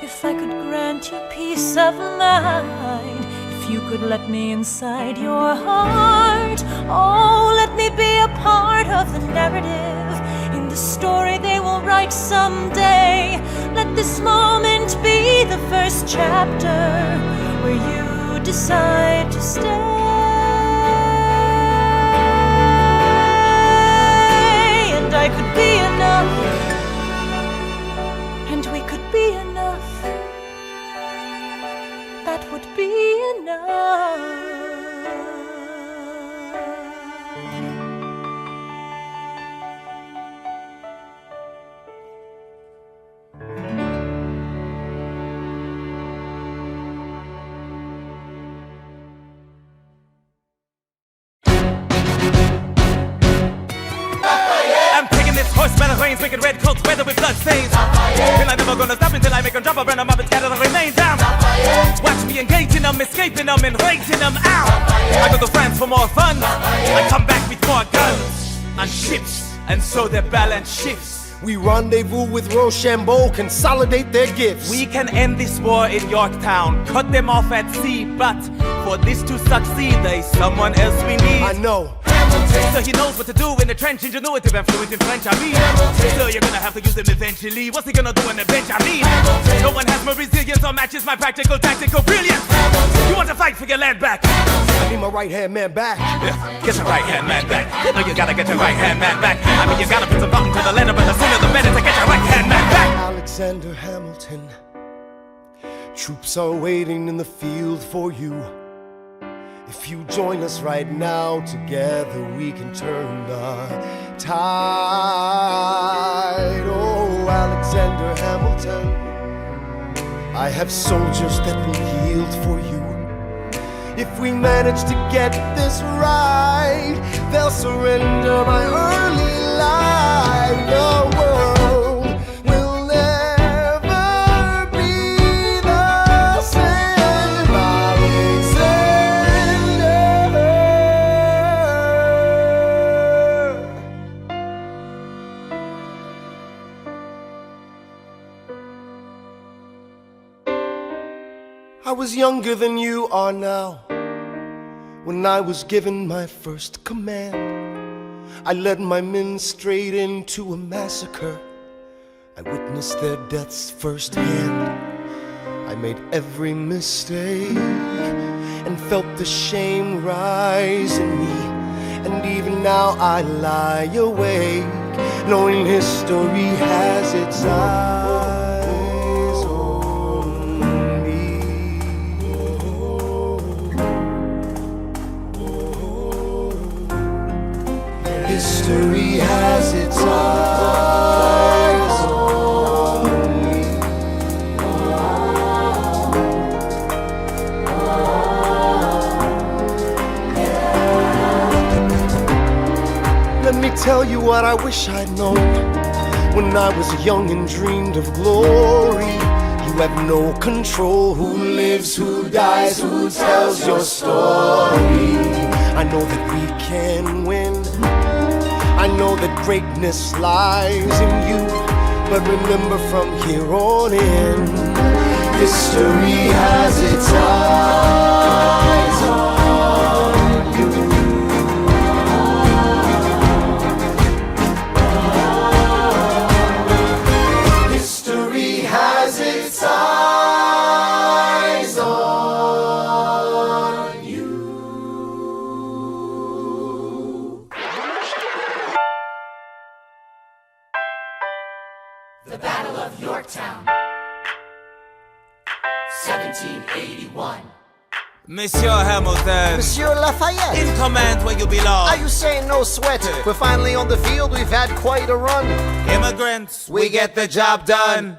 If I could grant you peace of mind, if you could let me inside your heart, oh, let me be a part of the narrative in the story they will write someday. Let this moment be the first chapter where you decide to stay. And I could be enough, and we could be enough. That would be enough. I'm taking this horse by the reins, making red coats weather with blood stains. Till I'm never gonna stop until I make them drop a random up and scatter the remains down. Watch me engaging them, escaping them, and raising them out. I go to France for more fun. I come back with more guns and ships, and so their balance shifts. We rendezvous with Rochambeau, consolidate their gifts. We can end this war in Yorktown, cut them off at sea, but for this to succeed, there's someone else we need. I know. So he knows what to do in the trench, ingenuitive and fluent in French, I mean. So you're gonna have to use him eventually. What's he gonna do on the bench, I mean? No one has more resilience or matches my practical, tactical brilliance. You want to fight for your land back? I need my right-hand man back. Yeah, get your right-hand man back. You know you gotta get your right-hand man back. I mean, you gotta put some thought into the letter, but the sooner the better to get your right-hand man back. Alexander Hamilton, troops are waiting in the field for you. If you join us right now, together we can turn the tide. Oh, Alexander Hamilton, I have soldiers that will yield for you. If we manage to get this right, they'll surrender my early life. The world will never be the same. I was younger than you are now. When I was given my first command, I led my men straight into a massacre. I witnessed their deaths firsthand. I made every mistake and felt the shame rise in me. And even now I lie awake, knowing history has its eyes on me. History has its eyes on me. Let me tell you what I wish I'd known when I was young and dreamed of glory. You have no control who lives, who dies, who tells your story. I know that we can win. I know that greatness lies in you. But remember from here on in, history has its eyes on you. History has its eyes on you. The Battle of Yorktown, 1781. Monsieur Hamilton, Monsieur Lafayette, in command where you belong. are you saying no sweat? We're finally on the field, we've had quite a run. Immigrants, we get the job done.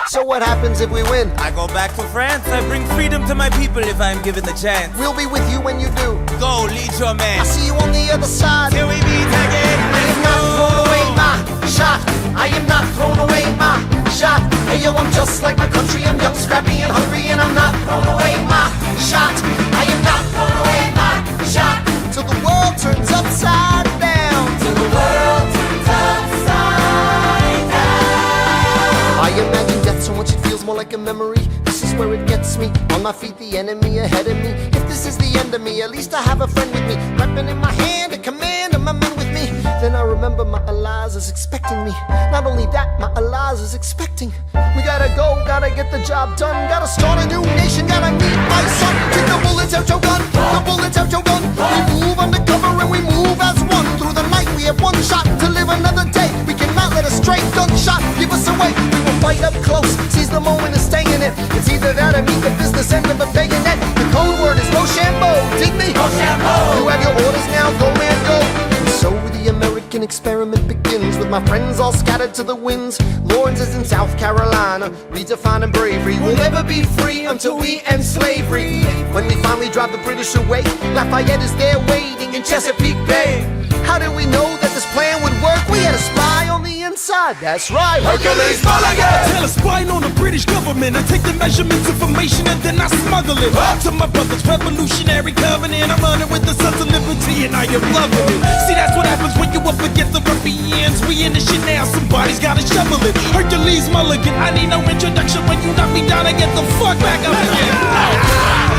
So what happens if we win? I go back to France, I bring freedom to my people if I'm given the chance. We'll be with you when you do. Go, lead your I man. see you on the other side. Till we meet again. I am not thrown away my shot. I am not thrown away my shot. Hey yo, I'm just like my country. I'm young, scrappy, and hungry, and I'm not thrown away my shot. I am not thrown away my shot. Till the world turns upside down. Till the world turns upside down. I imagine death so much it feels more like a memory. This is where it gets me. On my feet, the enemy ahead of me. If this is the end of me, at least I have a friend with me. Weapon in my hand, a command, and my men with me. Then I remember my Eliza is expecting me. Not only that, my Eliza is expecting. We gotta go, gotta get the job done. Gotta start a new nation, gotta meet my son. Take the bullets out your gun, the bullets out your gun. We move undercover and we move as one. Through the night we have one shot to live another day. We cannot let a stray gunshot give us away. We will fight up close, seize the moment and stay in it. It's either that or meet the business end of a bayonet. The code word is Rochambeau, dig me? Rochambeau. You have your orders now, go man go. And so the American experiment begins with my friends all scattered to the winds. Lawrence is in South Carolina, redefining bravery. We'll never be free until we end slavery. When we finally drive the British away, Lafayette is there waiting in Chesapeake Bay. How did we know that this plan would work? We had a spy on the inside, that's right. Hercules Mulligan! Tell a spy on the British government. I take the measurements, information, and then I smuggle it to my brother's revolutionary covenant. I'm running with the Sons of Liberty, and I am loving it. See, that's what happens when you up against the ruffians. We in the shit now, somebody's gotta shovel it. Hercules Mulligan, I need no introduction. When you knock me down, I get the fuck back up again.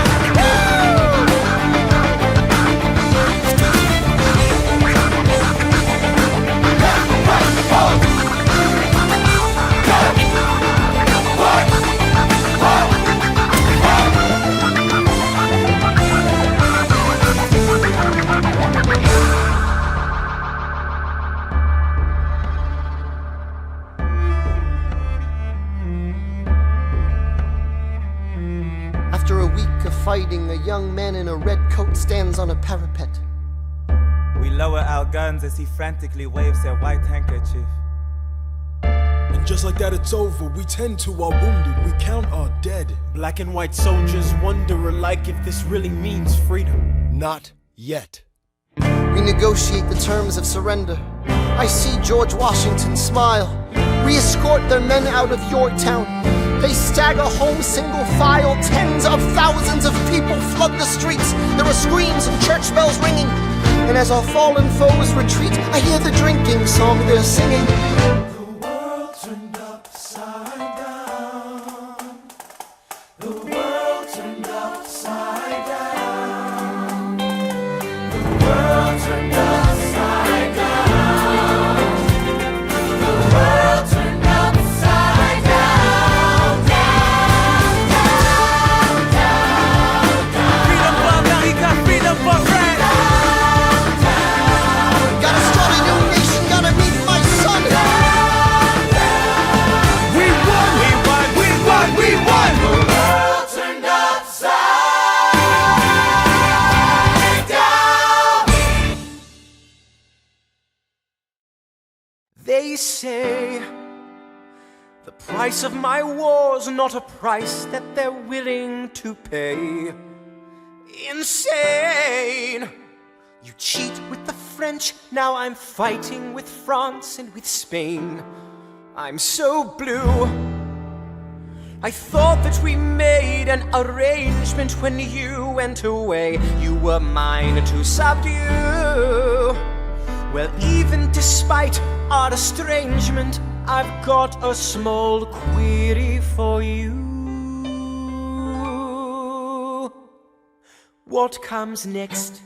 After a week of fighting, a young man in a red coat stands on a parapet. We lower our guns as he frantically waves their white handkerchief. And just like that, it's over. We tend to our wounded, we count our dead. Black and white soldiers wonder alike if this really means freedom. Not yet. We negotiate the terms of surrender. I see George Washington smile. We escort their men out of Yorktown. They stagger home single file. Tens of thousands of people flood the streets. There are screams and church bells ringing. And as our fallen foes retreat, I hear the drinking song they're singing. The world turned upside down. The world turned upside down. The world turned upside down. The world turned upside down. Down, down, down, down. Freedom for America, freedom for France. Gotta start a new nation, gotta meet my son. They say the price of my war's not a price that they're willing to pay. Insane! You cheat with the French, now I'm fighting with France and with Spain. I'm so blue. I thought that we made an arrangement when you went away. You were mine to subdue. Well, even despite our estrangement, I've got a small query for you. What comes next?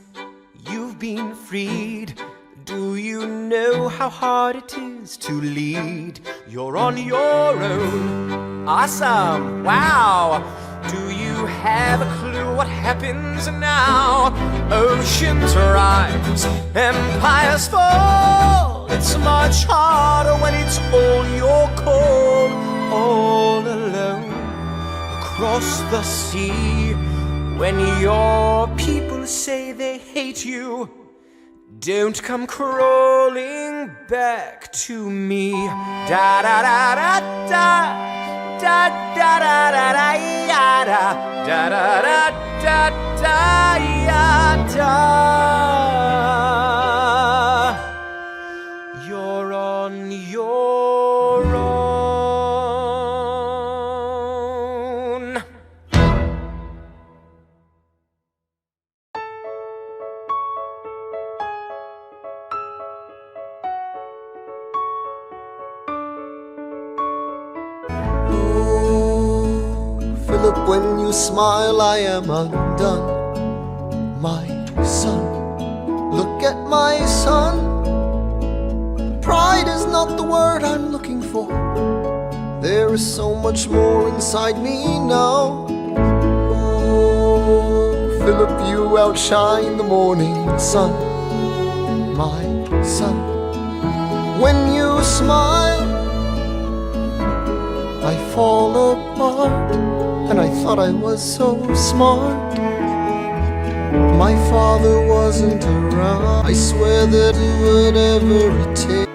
You've been freed. Do you know how hard it is to lead? You're on your own. Awesome! Wow! Do you have a clue what happens now? Oceans rise, empires fall. It's much harder when it's all your call. All alone across the sea. When your people say they hate you, don't come crawling back to me. Da da da da da da da da da da ya da da da da da ya da. You're on your own. Philip, when you smile, I am undone. My son, look at my son. Pride is not the word I'm looking for. There is so much more inside me now. Oh, Philip, you outshine the morning sun. My son, when you smile, I fall apart. And I thought I was so smart. My father wasn't around. I swear that whatever it takes.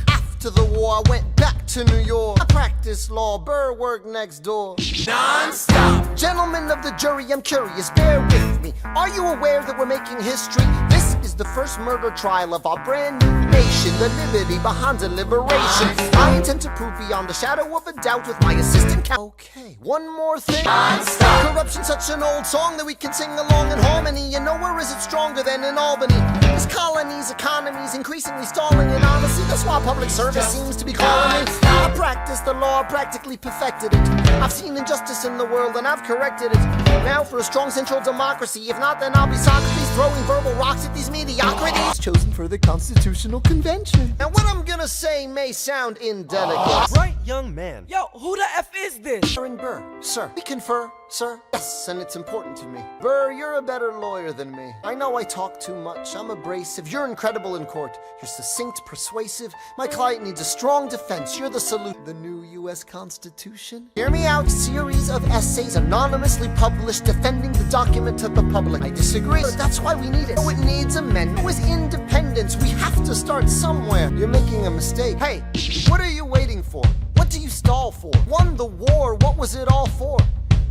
After the war, I went back to New York. I practiced law, Burr worked next door. Non-stop. Gentlemen of the jury, I'm curious, bear with me. Are you aware that we're making history? This is the first murder trial of our brand new nation, the liberty behind deliberation. I intend to prove beyond the shadow of a doubt with my assistant Okay, one more thing. Non-stop. Corruption's such an old song that we can sing along in harmony. And nowhere is it stronger than in Albany. This colony's economy's increasingly stalling, and honestly, that's why public service seems to be calling me. I practiced the law, practically perfected it. I've seen injustice in the world and I've corrected it. Now for a strong central democracy. If not, then I'll be Socrates throwing verbal rocks at these mediocrities. Chosen for the Constitutional Convention. And what I'm gonna say may sound indelicate. Right, young man. Yo, who the F is this? Aaron Burr, sir. We confer, sir. Yes, and it's important to me. Burr, you're a better lawyer than me. I know I talk too much. I'm abrasive. You're incredible in court. You're succinct, persuasive. My client needs a strong defense. You're the solution. The new U.S. Constitution. Hear me out. Series of essays anonymously published defending the document to the public. I disagree, but that's why we need it. Oh, it needs amendment. With independence, we have to start somewhere. You're making a mistake. Hey, what are you waiting for? What do you stall for? Won the war. What was it all for?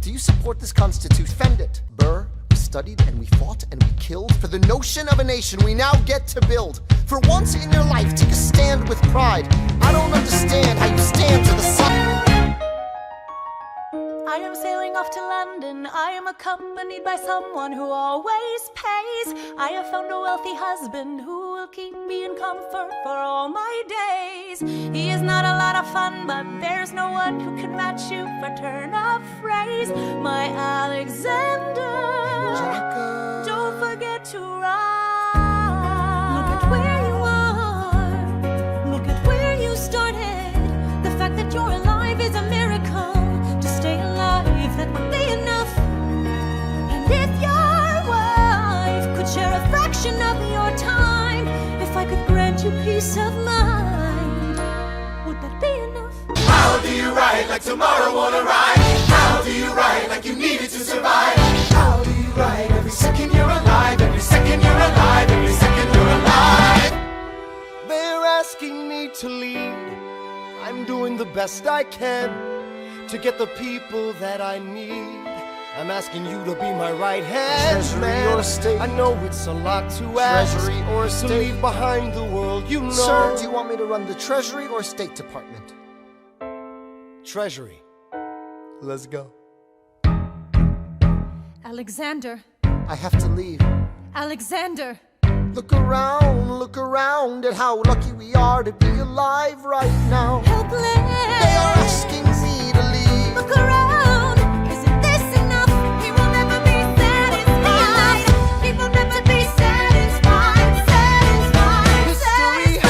Do you support this Constitution? Defend it. Burr, we studied and we fought and we killed for the notion of a nation we now get to build. For once in your life, take a stand with pride. I don't understand how you stand to the side. I am sailing off to London. I am accompanied by someone who always pays. I have found a wealthy husband who will keep me in comfort for all my days. He is not a lot of fun, but there's no one who can match you for turn of phrase. My Alexander, don't forget to ride. Look at where you are. Look at where you started. The fact that you're alive is a miracle. To stay alive, that would be enough. And if your wife could share a fraction of your time, if I could grant you peace of mind, would that be enough? How do you ride like tomorrow wanna ride? How do you best I can to get the people that I need. I'm asking you to be my right hand, Treasury man. or state? I know it's a lot to ask. Treasury or to state? leave behind the world, you know. Sir, do you want me to run the Treasury or State Department? Treasury. Let's go. Alexander. I have to leave. Alexander. Look around at how lucky we are to be alive right now. Helpless. They are asking me to leave. Look around. Isn't this enough? He will never be satisfied. He will never be satisfied. Satisfied. History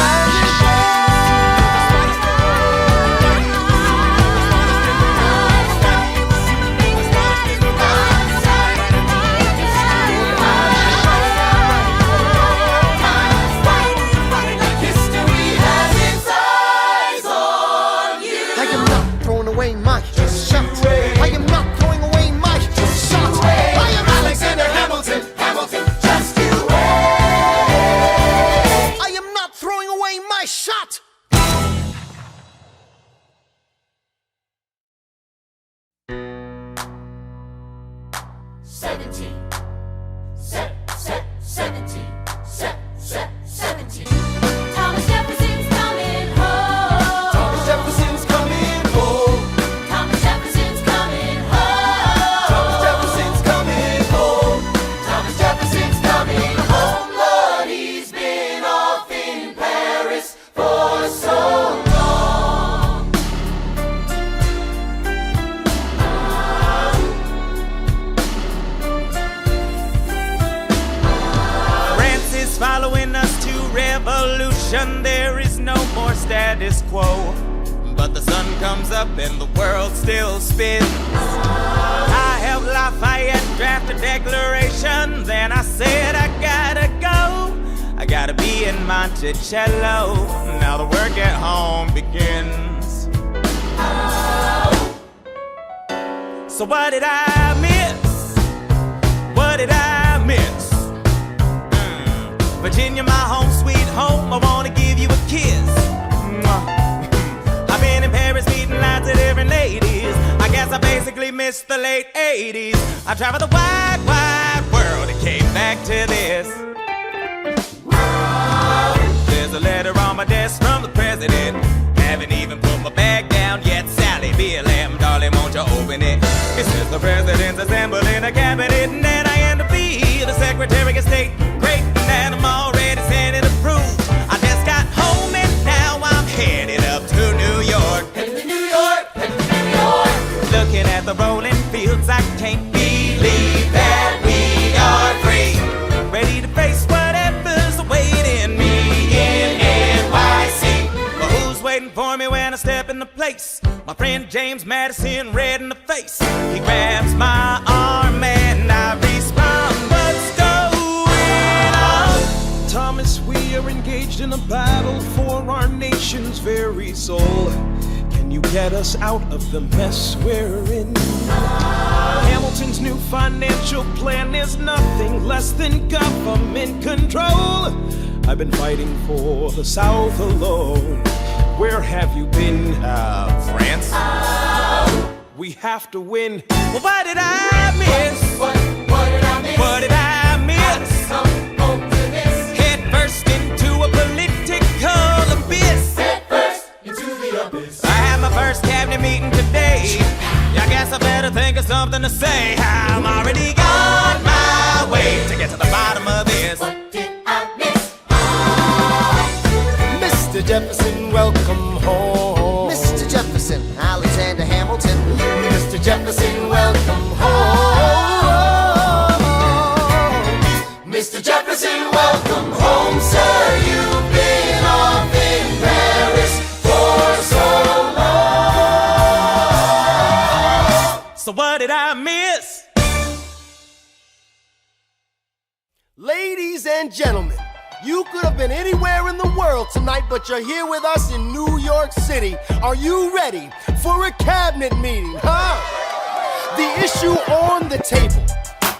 shot! Thomas Jefferson's coming home. Thomas Jefferson's coming home. Thomas Jefferson's coming home. Thomas Jefferson's coming home. Thomas Jefferson's coming home, Lord, he's been off in Paris for so long. France is following us to revolution. There is no more status quo. But the sun comes up and the world still spins. I helped Lafayette draft a declaration. Then I said I gotta go. I gotta be in Monticello. Now the work at home begins. So what did I miss? What did I miss? Virginia, my home sweet home, I wanna give you a kiss. I've been in Paris meeting lots of different ladies. I guess I basically missed the late 80s. I traveled the wide, wide world and came back to this. There's a letter on my desk from the president. Haven't even put my bag down yet. Sally, BLM, darling, won't you open it? It says the president's assembling a cabinet, and then I end up being the Secretary of State. Great, and I'm already sending approved. I just got home and now I'm headed up to New York. Headed to New York, headed to New York. Looking at the rolling fields, I can't believe that we are free. Ready to face whatever's awaiting me in NYC. But who's waiting for me when I step in the place? My friend James Madison, red in the face. He grabs my arm and I respond, what's going on? Thomas, we are engaged in a battle for our nation's very soul. Can you get us out of the mess we're in? Hamilton's new financial plan is nothing less than government control. I've been fighting for the South alone. Where have you been? France? We have to win. Well, what did I miss? What did I miss? What did I miss? Come home to this. Head first into a political abyss. Head first into the abyss. I had my first cabinet meeting today. I guess I better think of something to say. I'm already on my way to get to the bottom of this. What did I miss? Mr. Jefferson, welcome home. Mr. Jefferson, Alexander Hamilton. Mr. Jefferson, welcome home. Mr. Jefferson, welcome home, sir. You've been off in Paris for so long. So what did I miss? Ladies and gentlemen, you could have been anywhere in the world tonight, but you're here with us in New York City. Are you ready for a cabinet meeting, huh? The issue on the table: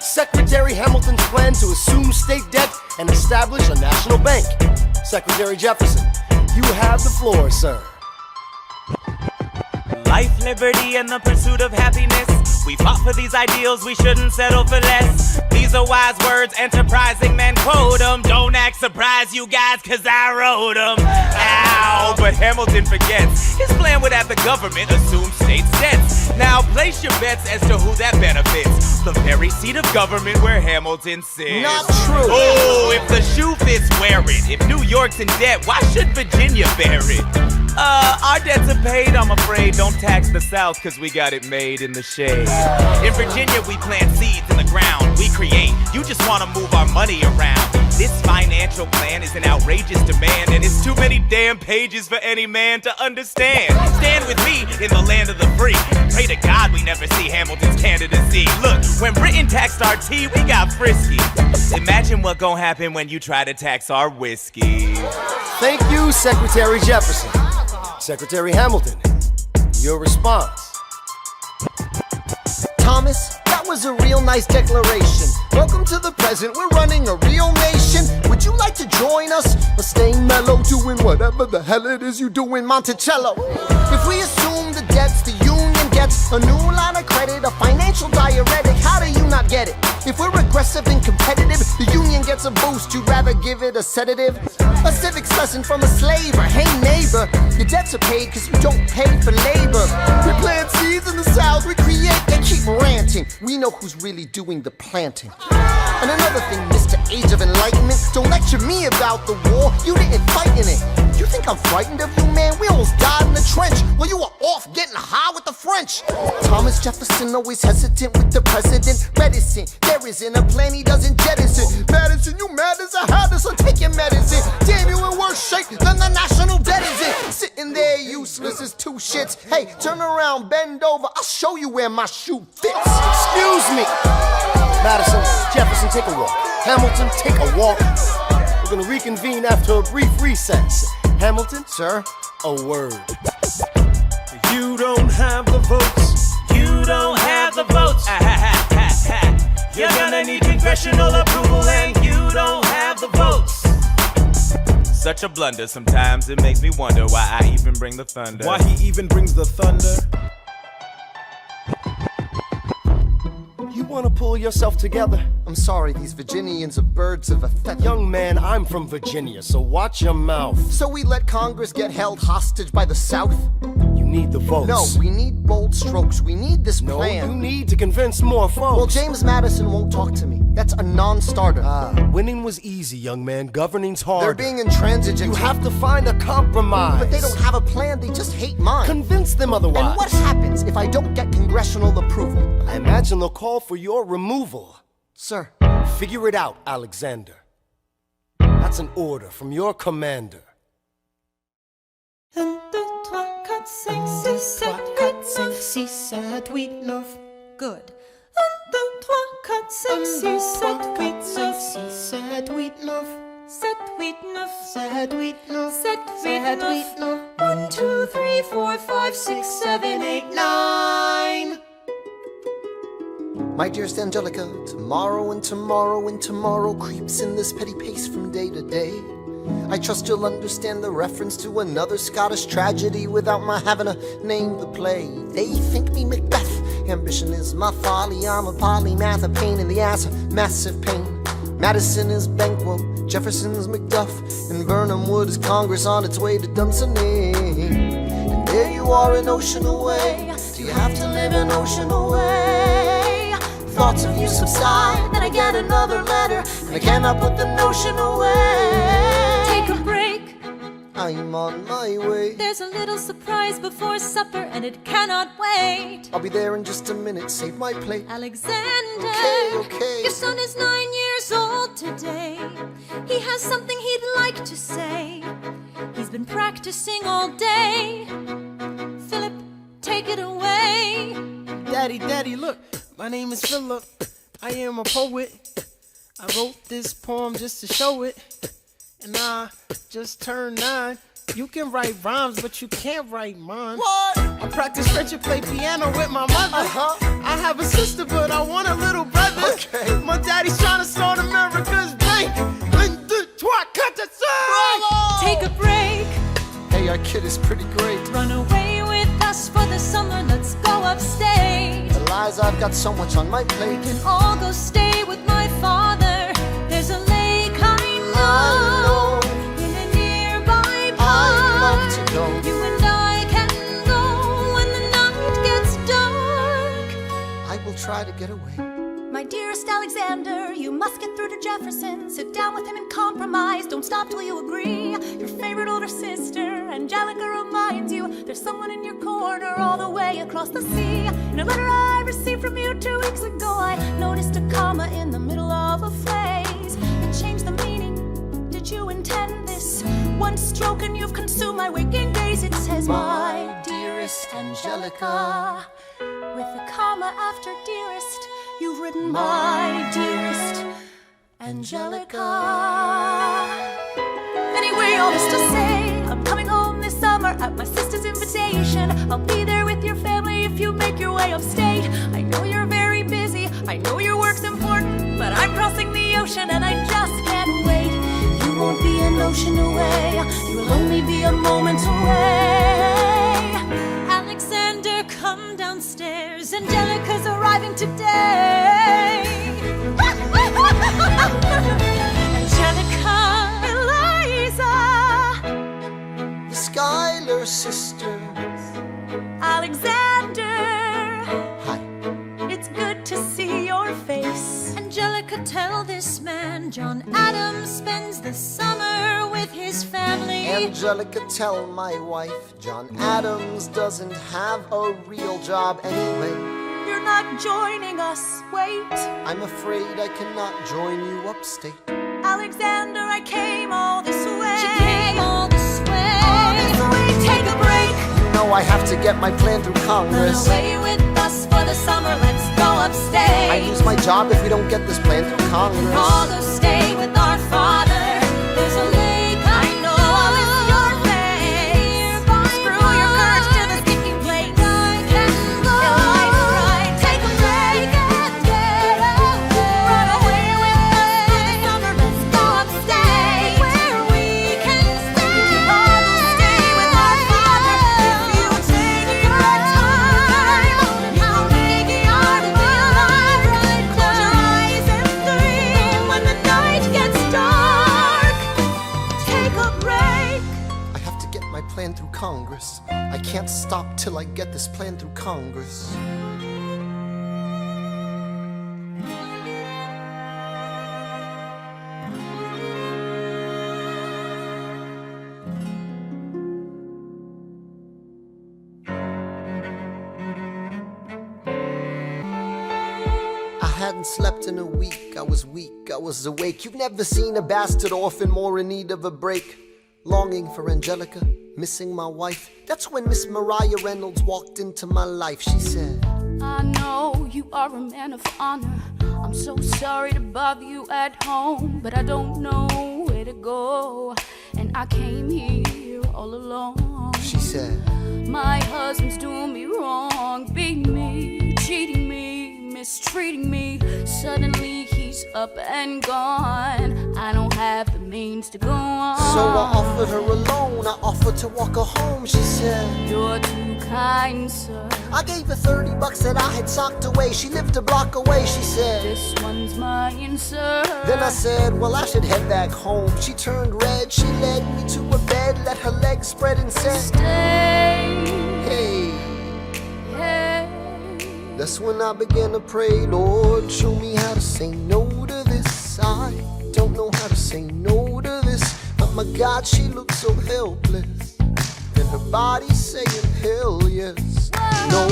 Secretary Hamilton's plan to assume state debt and establish a national bank. Secretary Jefferson, you have the floor, sir. Life, liberty, and the pursuit of happiness. We fought for these ideals, we shouldn't settle for less. These are wise words, enterprising men quote them. Don't act surprised, you guys, cause I wrote them. Ow, but Hamilton forgets. His plan would have the government assume state debts. Now place your bets as to who that benefits. The very seat of government where Hamilton sits. Not true. Oh, if the shoe fits, wear it. If New York's in debt, why should Virginia bear it? Our debts are paid, I'm afraid. Don't tax the South, cause we got it made in the shade. In Virginia, we plant seeds in the ground. We create, you just wanna move our money around. This financial plan is an outrageous demand, and it's too many damn pages for any man to understand. Stand with me in the land of the free. Pray to God we never see Hamilton's candidacy. Look, when Britain taxed our tea, we got frisky. Imagine what gon' happen when you try to tax our whiskey. Thank you, Secretary Jefferson. Secretary Hamilton, your response. Thomas, that was a real nice declaration. Welcome to the present, we're running a real nation. Would you like to join us? Or stay mellow, doing whatever the hell it is you do in Monticello? If we assume the debts the union gets, a new line of credit, a financial diuretic, how do you not get it? If we're aggressive and competitive, the union gets a boost, you'd rather give it a sedative? A civics lesson from a slaver, hey neighbor, your debts are paid cause you don't pay for labor. We plant seeds in the South, we create, they keep ranting. We know who's really doing the planting. And another thing, Mr. Age of Enlightenment, don't lecture me about the war, you didn't fight in it. You think I'm frightened of you, man? We almost died in the trench while you were off getting high with the French. Thomas Jefferson always hesitant with the president. Reticent, there isn't a plan he doesn't jettison. Madison, you mad as a hatter, so take your medicine. Damn, you in worse shape than the national debt is in. Sitting there useless as two shits. Hey, turn around, bend over, I'll show you where my shoe fits. Excuse me. Madison, Jefferson, take a walk. Hamilton, take a walk. We're gonna reconvene after a brief recess. Hamilton, Sir? a word. You don't have the votes. You don't have the votes. You're gonna need congressional approval, and you don't have the votes. Such a blunder, sometimes it makes me wonder why I even bring the thunder. Why he even brings the thunder? You wanna pull yourself together? I'm sorry, these Virginians are birds of a feather. Young man, I'm from Virginia, so watch your mouth. So we let Congress get held hostage by the South? You need the votes. No, we need bold strokes. We need this No, plan. you need to convince more folks. Well, James Madison won't talk to me. That's a non-starter. Winning was easy, young man. Governing's hard. They're being intransigent. You have to find a compromise. But they don't have a plan. They just hate mine. Convince them otherwise. And what happens if I don't get congressional approval? I imagine they'll call for your removal. Sir. Figure it out, Alexander. That's an order from your commander. 1, 2, 3, 4, 5, 6, 7, 8, 9. Good. 1, 2, 3, 4, 5, 6, 7, 8, 9. 7, 8, 9. 1, 2, 3, 4, 5, 6, 7, 8, 9. My dearest Angelica, tomorrow and tomorrow and tomorrow creeps in this petty pace from day to day. I trust you'll understand the reference to another Scottish tragedy without my having to name the play. They think me Macbeth, ambition is my folly, I'm a polymath, a pain in the ass, a massive pain. Madison is Banquo, Jefferson's Macduff, and Burnham Wood is Congress on its way to Dunsany. And there you are an ocean away, do you have to live an ocean away? Thoughts of you subside, then I get another letter, and I cannot put the notion away. Take a break. I'm on my way. There's a little surprise before supper, and it cannot wait. I'll be there in just a minute, save my plate. Alexander, Okay. your son is 9 years old today. He has something he'd like to say. He's been practicing all day. Philip, take it away. Daddy, look, my name is Philip. I am a poet. I wrote this poem just to show it. And I just turned 9. You can write rhymes, but you can't write mine. What? I practice French and play piano with my mother. I have a sister, but I want a little brother. Okay. My daddy's trying to start America's bank. 1, 2, 3, 4, 5. Take a break. Hey, our kid is pretty great. Run away with us for the the summer, let's go upstate. Eliza, I've got so much on my plate. We can all go stay with my father. There's a lake I know in a nearby park. I'd love to go. You and I can go when the night gets dark. I will try to get away. My dearest Alexander, you must get through to Jefferson. Sit down with him and compromise. Don't stop till you agree. Your favorite older sister, Angelica, reminds you there's someone in your corner all the way across the sea. In a letter I received from you 2 weeks ago, I noticed a comma in the middle of a phrase. It changed the meaning. Did you intend this? One stroke and you've consumed my waking days. It says, my dearest Angelica, with a comma after dearest. You've written my dearest Angelica. Anyway, all this to say, I'm coming home this summer at my sister's invitation. I'll be there with your family if you make your way upstate. I know you're very busy, I know your work's important, but I'm crossing the ocean and I just can't wait. You won't be an ocean away, you will only be a moment away. Alexander, come downstairs. Angelica's arriving today. Angelica, Eliza, Skylar, sister. Alexander, Hi. it's good to see your face. Angelica, tell this man John Adams spends the summer with his family. Angelica, tell my wife John Adams doesn't have a real job anyway. You're not joining us, wait. I'm afraid I cannot join you upstate. Alexander, I came all this way. She came all this way. All this way, take a break. You know I have to get my plan through Run Congress. away with us for the summer, let's go upstate. I lose my job if we don't get this plan through Congress. All go stay with our father. There's a lake I know is your place. Screw your courage to the sticking place. Eliza, right, take a break. Run away with us for the summer, let's go upstate. Where we can stay. We can all go stay with our father. If you take your time, I'll make it hard to be alive. Close your eyes and dream when the night gets dark. Take a break. I have to get my plan through Congress. I can't stop till I get this plan through Congress. I hadn't slept in a week, I was weak, I was awake. You've never seen a bastard orphan more in need of a break. Longing for Angelica, missing my wife. That's when Miss Mariah Reynolds walked into my life. She said, I know you are a man of honor. I'm so sorry to bother you at home, but I don't know where to go. And I came here all alone. She said, my husband's doing me wrong, beating me, cheating me, mistreating me. Suddenly he's up and gone. I don't have the means to go on. So I offered her a loan, I offered to walk her home. She said, you're too kind, sir. I gave her $30 that I had socked away. She lived a block away. She said, this one's mine, sir. Then I said, well, I should head back home. She turned red, she led me to her bed, let her legs spread and said, stay. Hey. Hey. That's when I began to pray, Lord, show me how to say no to this. I don't know how to say no to this, but my God, she looks so helpless. Then her body saying, hell yes. No,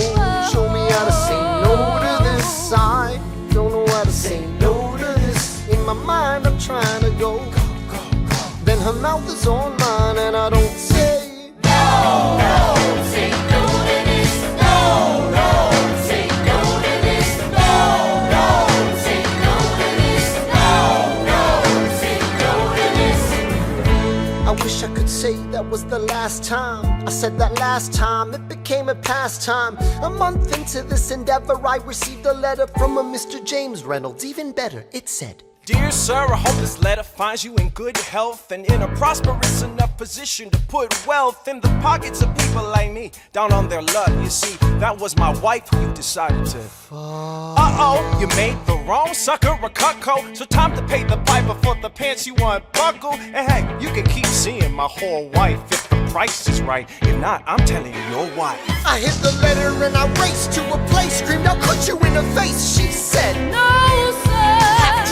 show me how to say no to this. I don't know how to say no to this. In my mind, I'm trying to go. Then her mouth is on mine, and I don't say no, no, say no to this. No, no, say no to this. No, no, say no to this. No, no, say no to this. I wish I could say that was the last time I said that last time. It became a pastime. A month into this endeavor, I received a letter from a Mr. James Reynolds. Even better, it said, Dear sir, I hope this letter finds you in good health and in a prosperous enough position to put wealth in the pockets of people like me, down on their luck. You see, that was my wife who you decided to. Uh-oh, you made the wrong sucker a cuckold, so time to pay the piper for the pants you unbuckle. And hey, you can keep seeing my whole wife if the price is right. If not, I'm telling your wife. I hit the letter and I raced to a place, screamed, "How could you?" in her face. She said, No, sir.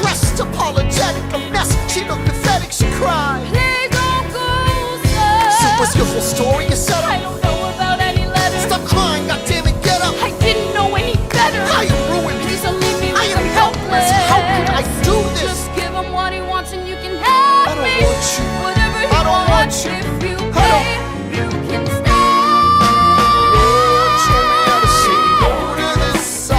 dressed apologetic, a mess. She looked pathetic, she cried. Please don't go, sir. So what's your full story? You said, I don't know about any letters. stop crying, goddammit, get up. I didn't know any better. I am ruined. Please don't leave me I with am him helpless. How can I do this? Just give him what he wants and you can have I don't me. want you. Whatever he I don't want wants, you. if you I pay, don't- you can stay. Lord, show me how to say no to this. I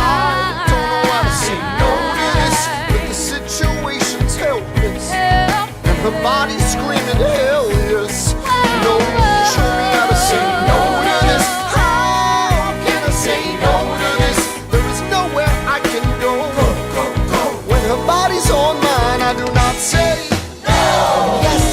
don't know how to say no to this, but the situation's helpless. Help. And her body's screaming, hell yes. No, show me how to say no to this. How can I say no to this? There is nowhere I can go. When her body's on mine, I do not say no. Yes.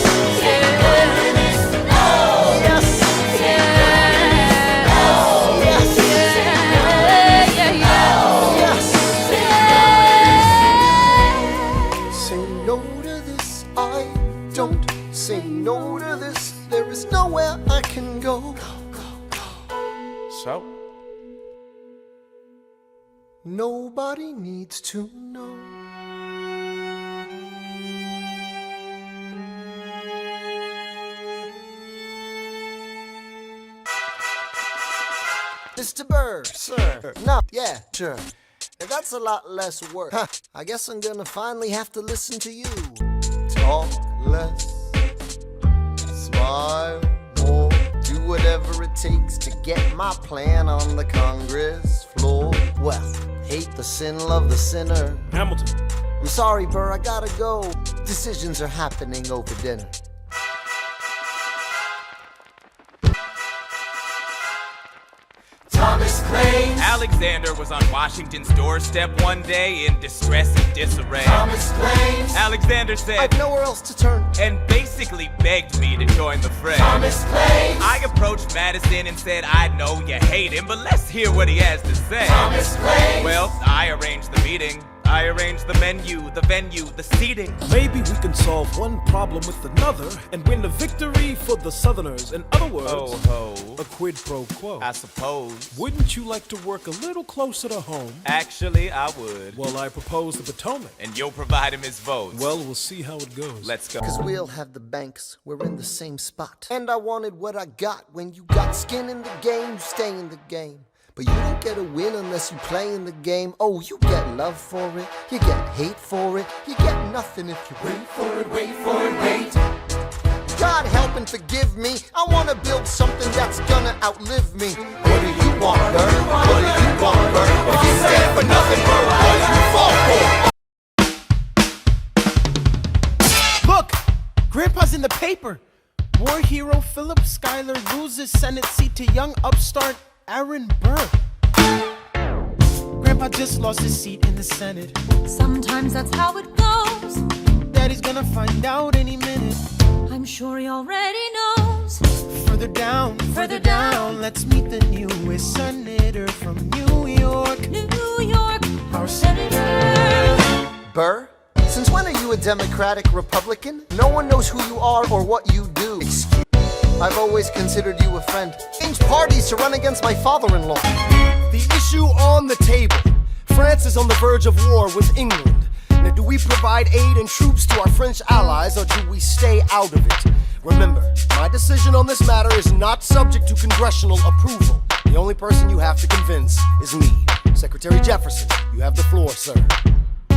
Yes. Yes. Say no to this. I don't say no to this. There is nowhere I can go. So? Nobody needs to know. Mr. Burr, sir. No, yeah, sure. That's a lot less work. Huh. I guess I'm gonna finally have to listen to you. Talk less, smile more, do whatever it takes to get my plan on the Congress floor. Well, hate the sin, love the sinner. Hamilton. I'm sorry, Burr, I gotta go. Decisions are happening over dinner. Thomas claims. Alexander was on Washington's doorstep one day in distress and disarray. Thomas claims. Alexander said, I've nowhere else to turn. and basically begged me to join the fray. Thomas claims. I approached Madison and said, I know you hate him, but let's hear what he has to say. Thomas claims. Well, I arranged the meeting. I arranged the menu, the venue, the seating. Maybe we can solve one problem with another and win a victory for the Southerners. In other words, Ho ho. a quid pro quo. I suppose. Wouldn't you like to work a little closer to home? Actually, I would. Well, I propose the Potomac. And you'll provide him his votes. Well, we'll see how it goes. Let's go. Cause we'll have the banks, we're in the same spot. And I wanted what I got. When you got skin in the game, you stay in the game. But you don't get a win unless you play in the game. Oh, you get love for it, you get hate for it, you get nothing if you wait for it, wait for it, wait. God help and forgive me, I wanna build something that's gonna outlive me. What do you want, Burr? What do you want, Burr? If you stand for nothing, Burr, what do you fall for? Look, Grandpa's in the paper. War hero Philip Schuyler loses Senate seat to young upstart Aaron Burr. Grandpa just lost his seat in the Senate. Sometimes that's how it goes. Daddy's gonna find out any minute. I'm sure he already knows. Further down, let's meet the newest senator from New York. New York, Our senator. Burr, since when are you a Democratic Republican? No one knows who you are or what you do. Excuse me. I've always considered you a friend. Change parties to run against my father-in-law. The issue on the table. France is on the verge of war with England. Now, do we provide aid and troops to our French allies, or do we stay out of it? Remember, my decision on this matter is not subject to congressional approval. The only person you have to convince is me. Secretary Jefferson, you have the floor, sir.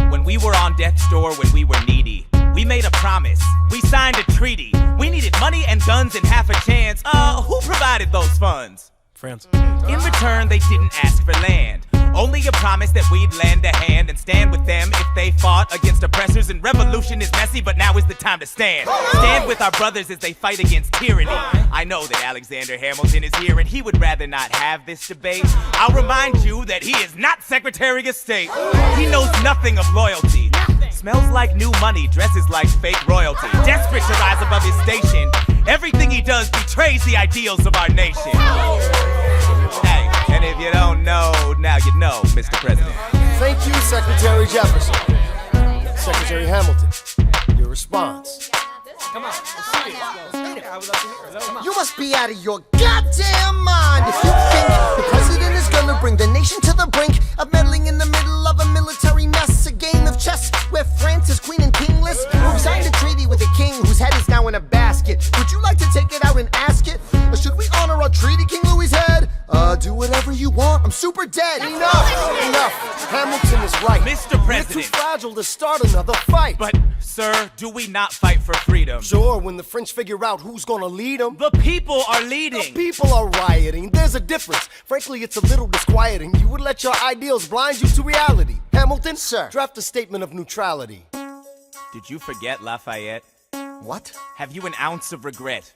When we were on death's door, when we were needy, we made a promise. We signed a treaty. We needed money and guns and half a chance. Who provided those funds? France. In return, they didn't ask for land. Only a promise that we'd lend a hand and stand with them if they fought against oppressors. And revolution is messy, but now is the time to stand. Stand with our brothers as they fight against tyranny. I know that Alexander Hamilton is here and he would rather not have this debate. I'll remind you that he is not Secretary of State. He knows nothing of loyalty. Smells like new money, dresses like fake royalty. Desperate to rise above his station. Everything he does betrays the ideals of our nation. Hey, and if you don't know, now you know, Mr. President. Thank you, Secretary Jefferson. Secretary Hamilton, your response. Come on, you must be out of your goddamn mind if you think the president is gonna bring the nation to the brink of meddling in the middle of a military mess, a game of chess where France is queen and kingless, who signed a treaty with a king whose head is now in a basket. Would you like to take it out and ask it? Or should we honor our treaty, King Louis's head? Do whatever you want, I'm super dead. Enough! Hamilton is right. Mr. President. We're too fragile to start another fight. But, sir, do we not fight for freedom? Sure, when the French figure out who's gonna lead them. The people are leading. The people are rioting. There's a difference. Frankly, it's a little disquieting. You would let your ideals blind you to reality. Hamilton, sir, draft a statement of neutrality. Did you forget Lafayette? What? Have you an ounce of regret?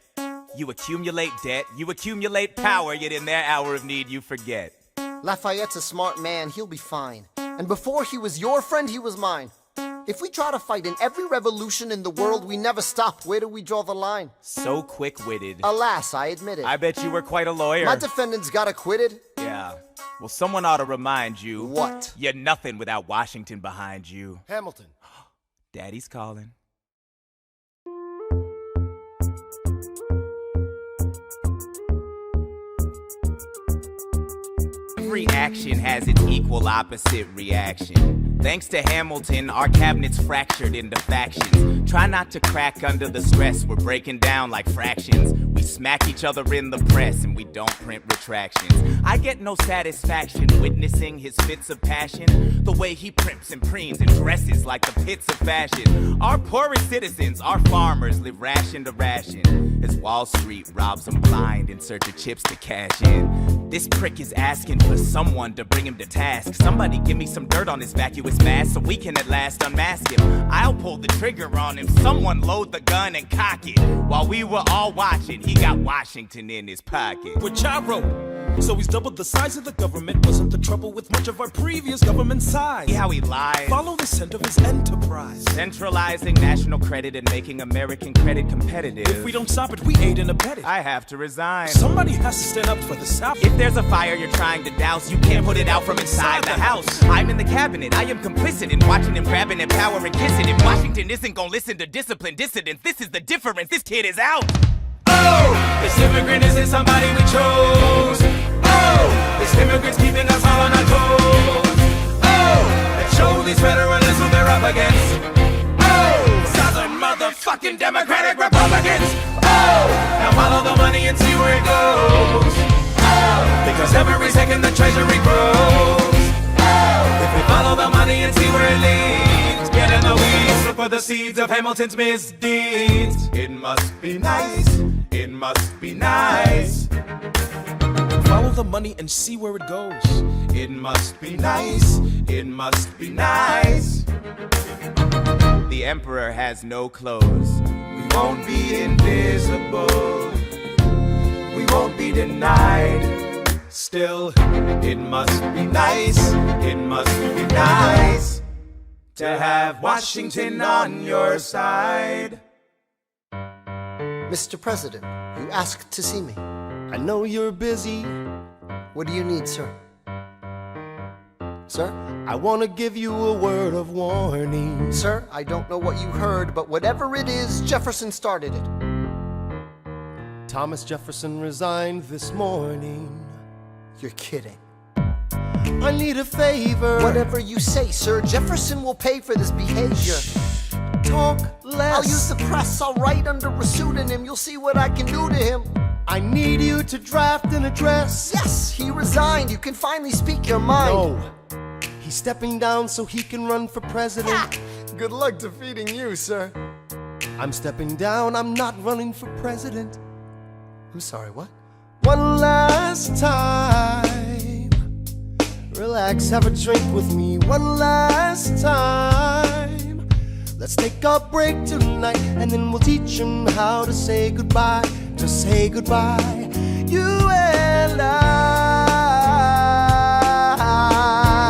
You accumulate debt, you accumulate power, yet in their hour of need you forget. Lafayette's a smart man, he'll be fine. And before he was your friend, he was mine. If we try to fight in every revolution in the world, we never stop. Where do we draw the line? So quick-witted. Alas, I admit it. I bet you were quite a lawyer. My defendants got acquitted. Yeah. Well, someone ought to remind you. What? You're nothing without Washington behind you. Hamilton. Daddy's calling. Every action has its equal opposite reaction. Thanks to Hamilton, our cabinet's fractured into factions. Try not to crack under the stress, we're breaking down like fractions. We smack each other in the press and we don't print retractions. I get no satisfaction witnessing his fits of passion. The way he primps and preens and dresses like the pits of fashion. Our poorest citizens, our farmers, live ration to ration as Wall Street robs them blind in search of chips to cash in. This prick is asking for someone to bring him to task. Somebody give me some dirt on his vacuous mask so we can at last unmask him. I'll pull the trigger on him. Someone load the gun and cock it. While we were all watching, he got Washington in his pocket. Which I wrote. So he's doubled the size of the government. Wasn't the trouble with much of our previous government size. See how he lies? Follow the scent of his enterprise. Centralizing national credit and making American credit competitive. If we don't stop it, we aid and abet it. I have to resign. Somebody has to stand up for the South. If there's a fire you're trying to douse, you can't put it out from inside the house. I'm in the cabinet, I am complicit in watching him grabbing and power and kissing. If Washington isn't gonna listen to disciplined dissidents, this is the difference, this kid is out. Oh, this immigrant isn't somebody we chose. Oh, this immigrant's keeping us all on our toes. Oh, let's show these federalists who they're up against. Oh, Southern motherfucking Democratic Republicans. Oh, now follow the money and see where it goes. Oh, because every second the treasury grows. Oh, if we follow the money and see where it leads, get in the weeds, look for the seeds of Hamilton's misdeeds. It must be nice. It must be nice. Follow the money and see where it goes. It must be nice. It must be nice. The emperor has no clothes. We won't be invisible. We won't be denied. Still, it must be nice. It must be nice to have Washington on your side. Mr. President, you asked to see me. I know you're busy. What do you need, sir? Sir? I want to give you a word of warning. Sir, I don't know what you heard, but whatever it is, Jefferson started it. Thomas Jefferson resigned this morning. You're kidding. I need a favor. Whatever you say, sir, Jefferson will pay for this behavior. Talk less. I'll use the press, I'll write under a pseudonym. You'll see what I can do to him. I need you to draft an address. Yes, he resigned. You can finally speak your mind. No. He's stepping down so he can run for president. Ha! Good luck defeating you, sir. I'm stepping down, I'm not running for president. I'm sorry, what? One last time. Relax, have a drink with me. One last time. Let's take a break tonight, and then we'll teach him how to say goodbye. To say goodbye, you and I.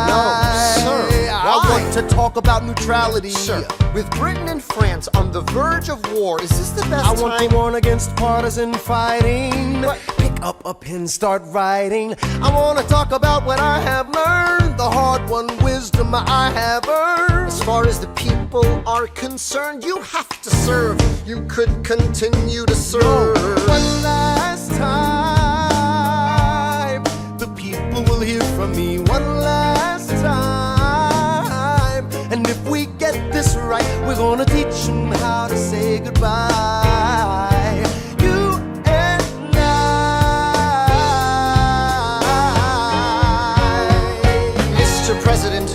No, sir. I want to talk about neutrality. Sir, with Britain and France on the verge of war, is this the best I time? want to warn against partisan fighting. But- Pick up a pen, start writing. I want to talk about what I have learned, the hard-won wisdom I have earned. As far as the people are concerned, you have to serve. You could continue to serve. One last time, the people will hear from me. One last time, and if we get this right, we're gonna teach them how to say goodbye. You and I. Mr. President,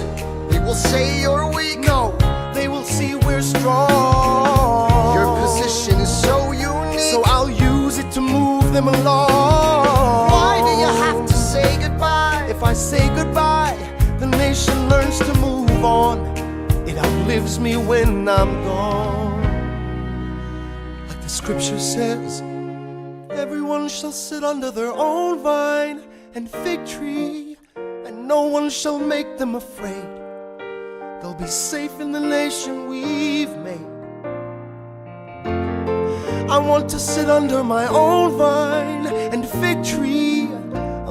they will say you're weak. No, they will see we're strong. Your position is so unique. So I'll use it to move them along. Why do you have to say goodbye? If I say goodbye, the nation learns to move on. It outlives me when I'm gone. Like the scripture says, everyone shall sit under their own vine and fig tree, and no one shall make them afraid. They'll be safe in the nation we've made. I want to sit under my own vine and fig tree,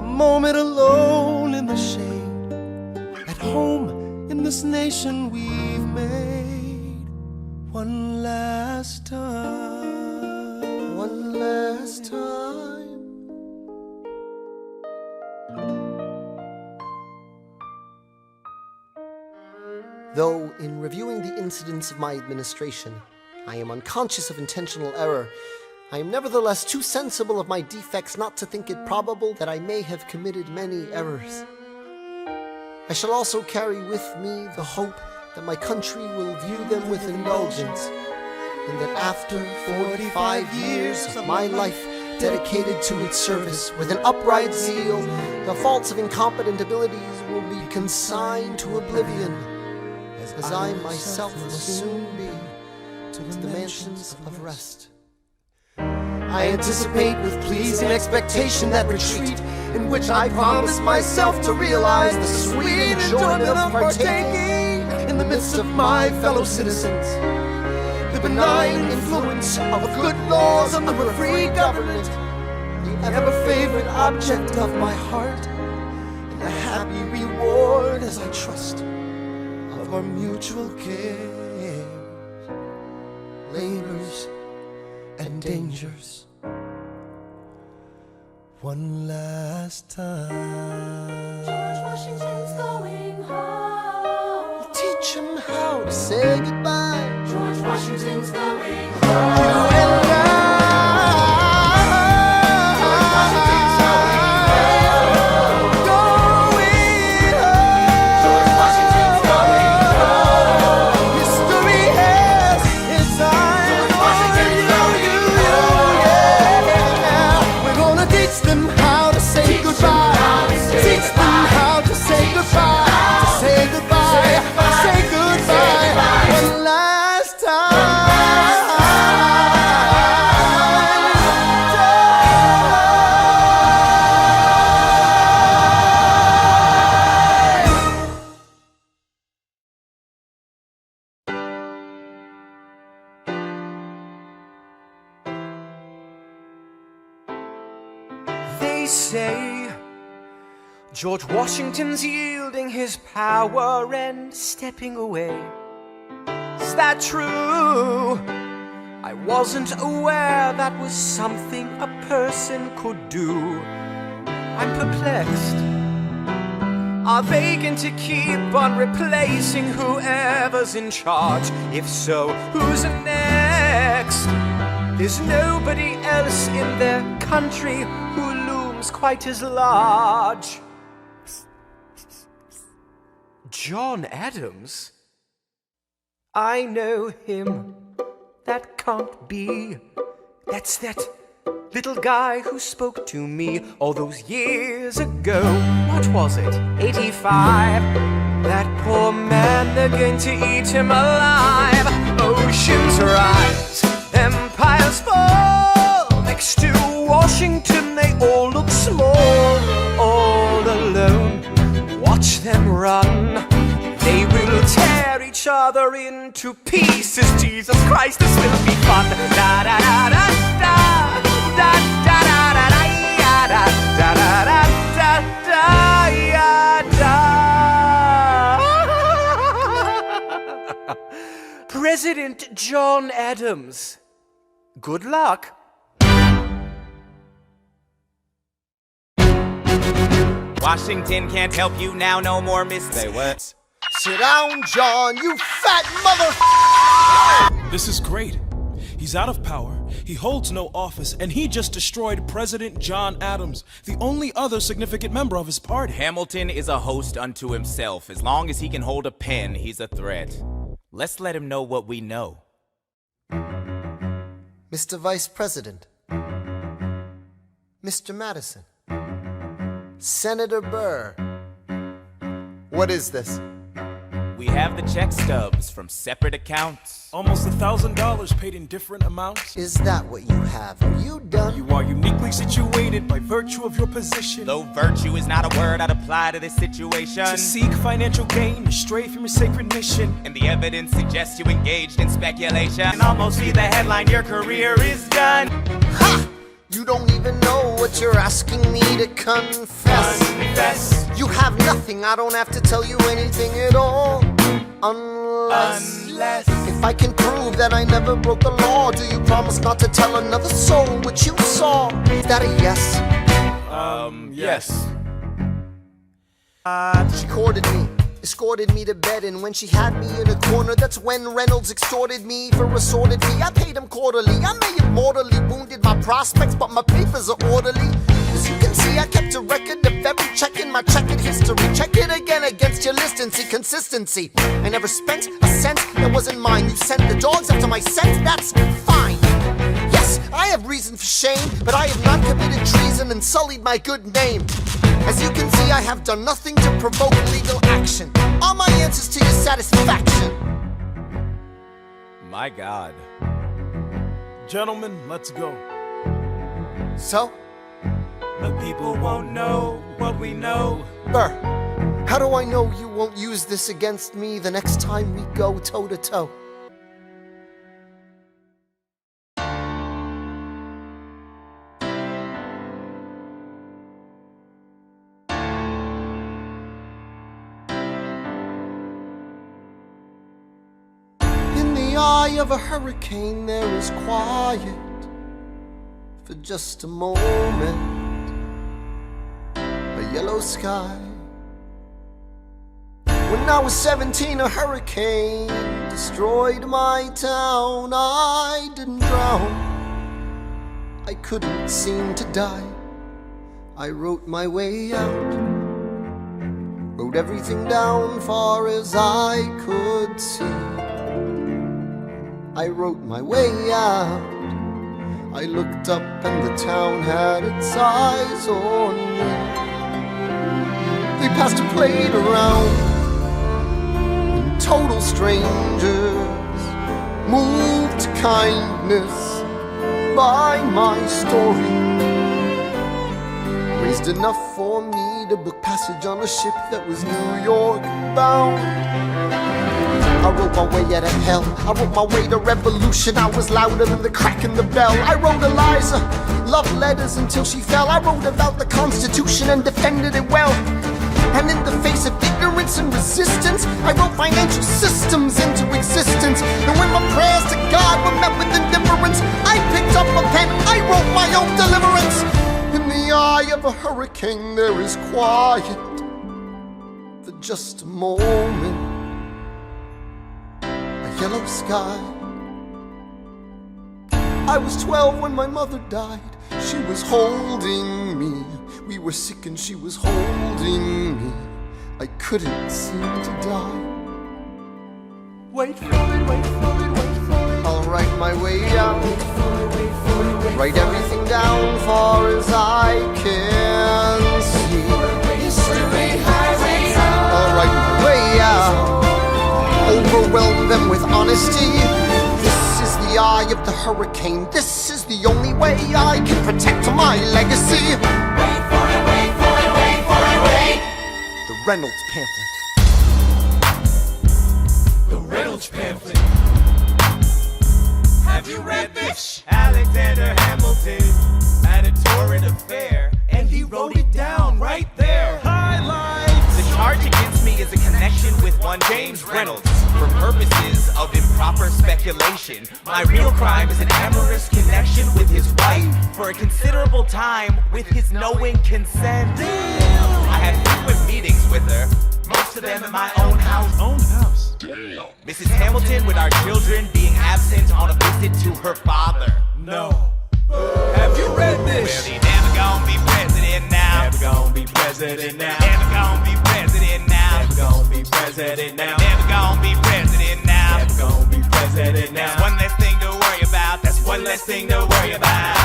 a moment alone in the shade, at home in this nation we've made. One last time. One last time. Though, in reviewing the incidents of my administration, I am unconscious of intentional error, I am nevertheless too sensible of my defects not to think it probable that I may have committed many errors. I shall also carry with me the hope that my country will view them with indulgence, and that after 45 years of my life dedicated to its service with an upright zeal, the faults of incompetent abilities will be consigned to oblivion, as I myself will soon be to the mansions of rest. I anticipate with pleasing expectation that retreat in which I promise myself to realize the sweet enjoyment of partaking in the midst of my fellow citizens, the benign influence of good laws under a free government, the ever-favorite object of my heart, and the happy reward as I trust of our mutual cares, labors, and dangers. One last time. George Washington's going home. Teach him how to say goodbye. George Washington's going You home. and I. They say George Washington's yielding his power and stepping away. Is that true? I wasn't aware that was something a person could do. I'm perplexed. Are they going to keep on replacing whoever's in charge? If so, who's next? There's nobody else in their country who looms quite as large. John Adams? I know him. That can't be. That's that little guy who spoke to me all those years ago. What was it? 85. That poor man, they're going to eat him alive. Oceans rise, empires fall. Next to Washington, they all look small. All alone, watch them run. They will tear each other into pieces. Jesus Christ, this will be fun. Da da da da da da da da da da da da da da. President John Adams, good luck. Washington can't help you now, no more mistakes. What? Sit down, John, you fat mother. This is great. He's out of power, he holds no office, and he just destroyed President John Adams, the only other significant member of his party. Hamilton is a host unto himself. As long as he can hold a pen, he's a threat. Let's let him know what we know. Mr. Vice President, Mr. Madison, Senator Burr. What is this? We have the check stubs from separate accounts. Almost $1,000 paid in different amounts. Is that what you have? Are you done? You are uniquely situated by virtue of your position. Though virtue is not a word I'd apply to this situation. To seek financial gain, you stray from your sacred mission. And the evidence suggests you engaged in speculation. And almost see the headline, your career is done. Ha! You don't even know what you're asking me to confess. Confess. You have nothing, I don't have to tell you anything at all. Unless if I can prove that I never broke the law, do you promise not to tell another soul what you saw? Is that a yes? Yes. She courted me, escorted me to bed, and when she had me in a corner, that's when Reynolds extorted me for assorted fee. I paid him quarterly. I may have mortally wounded my prospects, but my papers are orderly. As you can see, I kept a record of every check in my checkered history. Check it again against your list and see consistency. I never spent a cent that wasn't mine. You sent the dogs after my scent, that's fine. Yes, I have reason for shame, but I have not committed treason and sullied my good name. As you can see, I have done nothing to provoke legal action. Are my answers to your satisfaction? My God. Gentlemen, let's go. So? The people won't know what we know. Burr, how do I know you won't use this against me the next time we go toe to toe? In the eye of a hurricane, there is quiet for just a moment. A yellow sky. When I was 17, a hurricane destroyed my town. I didn't drown, I couldn't seem to die. I wrote my way out, wrote everything down far as I could see. I wrote my way out. I looked up and the town had its eyes on me. They passed a plate around, and total strangers, moved to kindness by my story, raised enough for me to book passage on a ship that was New York bound. I wrote my way out of hell, I wrote my way to revolution. I was louder than the crack in the bell. I wrote Eliza love letters until she fell. I wrote about the Constitution and defended it well. And in the face of ignorance and resistance, I wrote financial systems into existence. And when my prayers to God were met with indifference, I picked up a pen, I wrote my own deliverance. In the eye of a hurricane, there is quiet for just a moment. Yellow sky. I was 12 when my mother died. She was holding me. We were sick and she was holding me. I couldn't seem to die. Wait for it, wait for it, wait for it. I'll write my way out. Write everything down far as I can see. I'll write my way out. Overwhelm them with honesty. This is the eye of the hurricane. This is the only way I can protect my legacy. Wait for it, wait for it, wait for it, wait. The Reynolds pamphlet. Riddles pamphlet. Have you read this? Alexander Hamilton had a torrid affair, and he wrote it down right there. Highlights. The charge against me is a connection with one James Reynolds. For purposes of improper speculation, my real crime is an amorous connection with his wife for a considerable time with his knowing consent. I had frequent meetings with her, most of them in my own house. Mrs. Hamilton with our children being absent on a visit to her father. No. Have you read Well, this? he never gonna be president now. Never gonna be president now. Never gonna be president now. Never gonna be president now. Never gonna be president now. Never gonna be president now. That's one less thing to worry about. That's one less thing to worry about.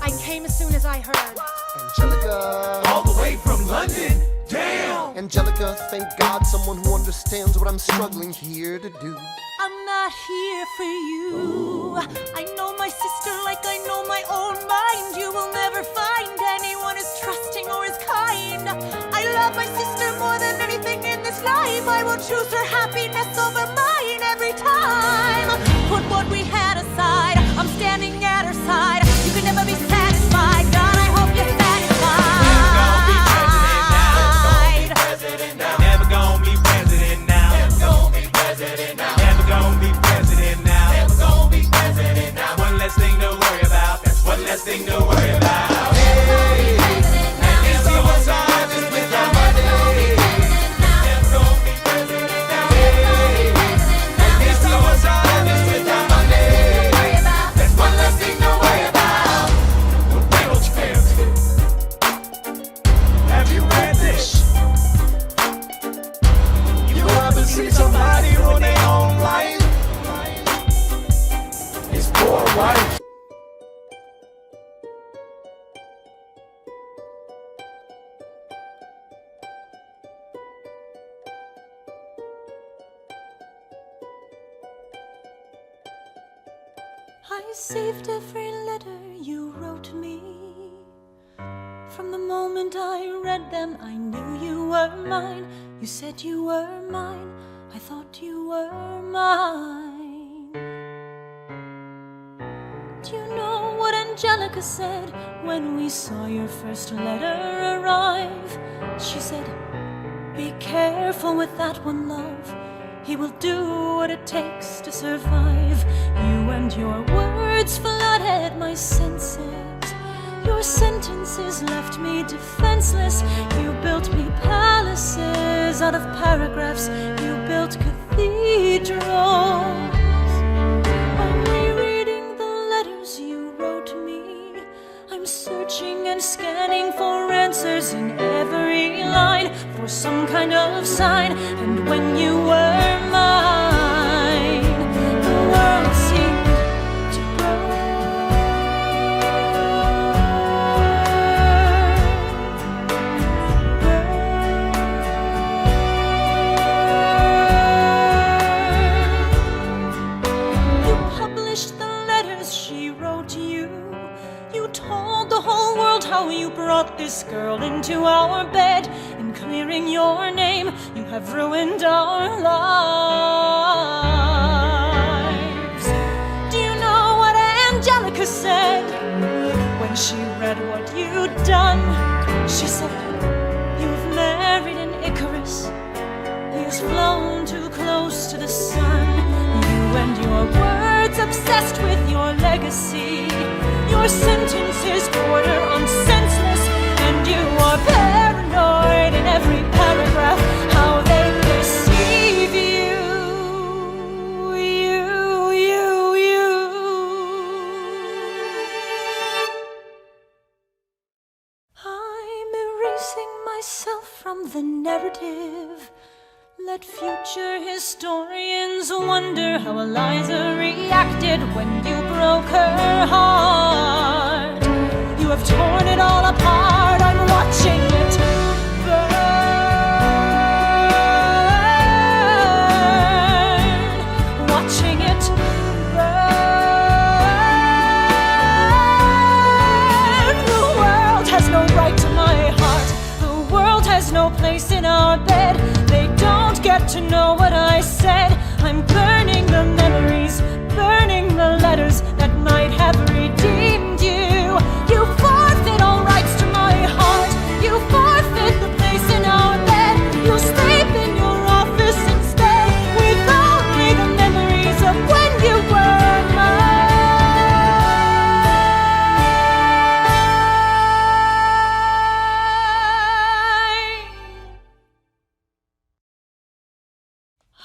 I came as soon as I heard. Angelica. All the way from London. Damn. Angelica, thank God someone who understands what I'm struggling here to do. I'm not here for you. I know my sister like I know my own mind. You will never find anyone as trusting or as kind. I love my sister more than anything in this life. I will choose her happiness over mine every time. Put what we had aside. I'm standing at her side. You can never be satisfied. God, I hope you're satisfied. Never gonna be president now. Never gonna be president now. Never gonna be president now. Never gonna be president now. One less thing to worry about. That's one less thing to worry about. Hey, and this suicide is without money. Never gonna be president now. Hey, and this suicide is without money. That's one less thing to worry about. The Reynolds pamphlet. Have you read this? You ever see somebody ruin their own life? His poor wife. I saved every letter you wrote me. From the moment I read them, I knew you were mine. You said you were mine. I thought you were mine. Do you know what Angelica said when we saw your first letter arrive? She said, be careful with that one, love. He will do what it takes to survive. You and your words flooded my senses. Your sentences left me defenseless. You built me palaces out of paragraphs. You built cathedrals. I'm rereading the letters you wrote me. I'm searching and scanning for answers in every line, for some kind of sign. And when you were mine, the world seemed to burn. You published the letters she wrote you. You told the whole world how you brought this girl into our bed. In clearing your name, you have ruined our lives. Do you know what Angelica said when she read what you'd done? She said, you've married an Icarus. He has flown too close to the sun. You and your words obsessed with your legacy. Your sentences border on senseless, and you are paranoid in every paragraph how they perceive you. I'm erasing myself from the narrative. Let future historians wonder how Eliza reacted when you broke her heart. You have torn it all apart. I'm watching it burn. Watching it burn. The world has no right to my heart. The world has no place in our bed. They don't get to know what I said.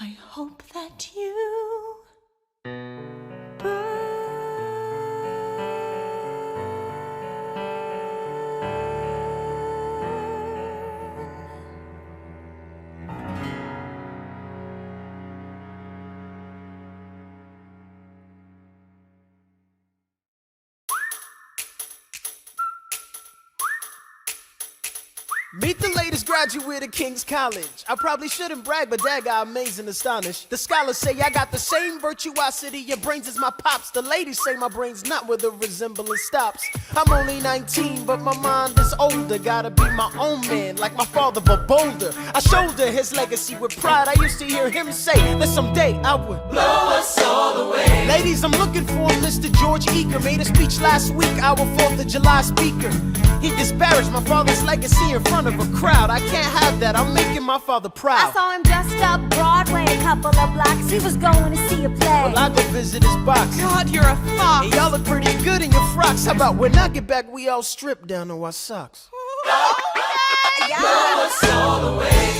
I hope that you Meet the latest graduate of King's College. I probably shouldn't brag, but Dad got amazed and astonished. The scholars say I got the same virtuosity. Your brains is my pops. The ladies say my brain's not where the resemblance stops. I'm only 19, but my mind is older. Gotta be my own man, like my father, but bolder. I shoulder his legacy with pride. I used to hear him say that someday I would blow us all away. Ladies, I'm looking for Mr. George Eaker. Made a speech last week, our 4th of July speaker. He disparaged my father's legacy in front of a crowd. I can't have that, I'm making my father proud. I saw him just up Broadway a couple of blocks. He was going to see a play. Well, I go visit his box. God, you're a fox. And y'all look pretty good in your frocks. How about when I get back, we all strip down to our socks? Blow us all away.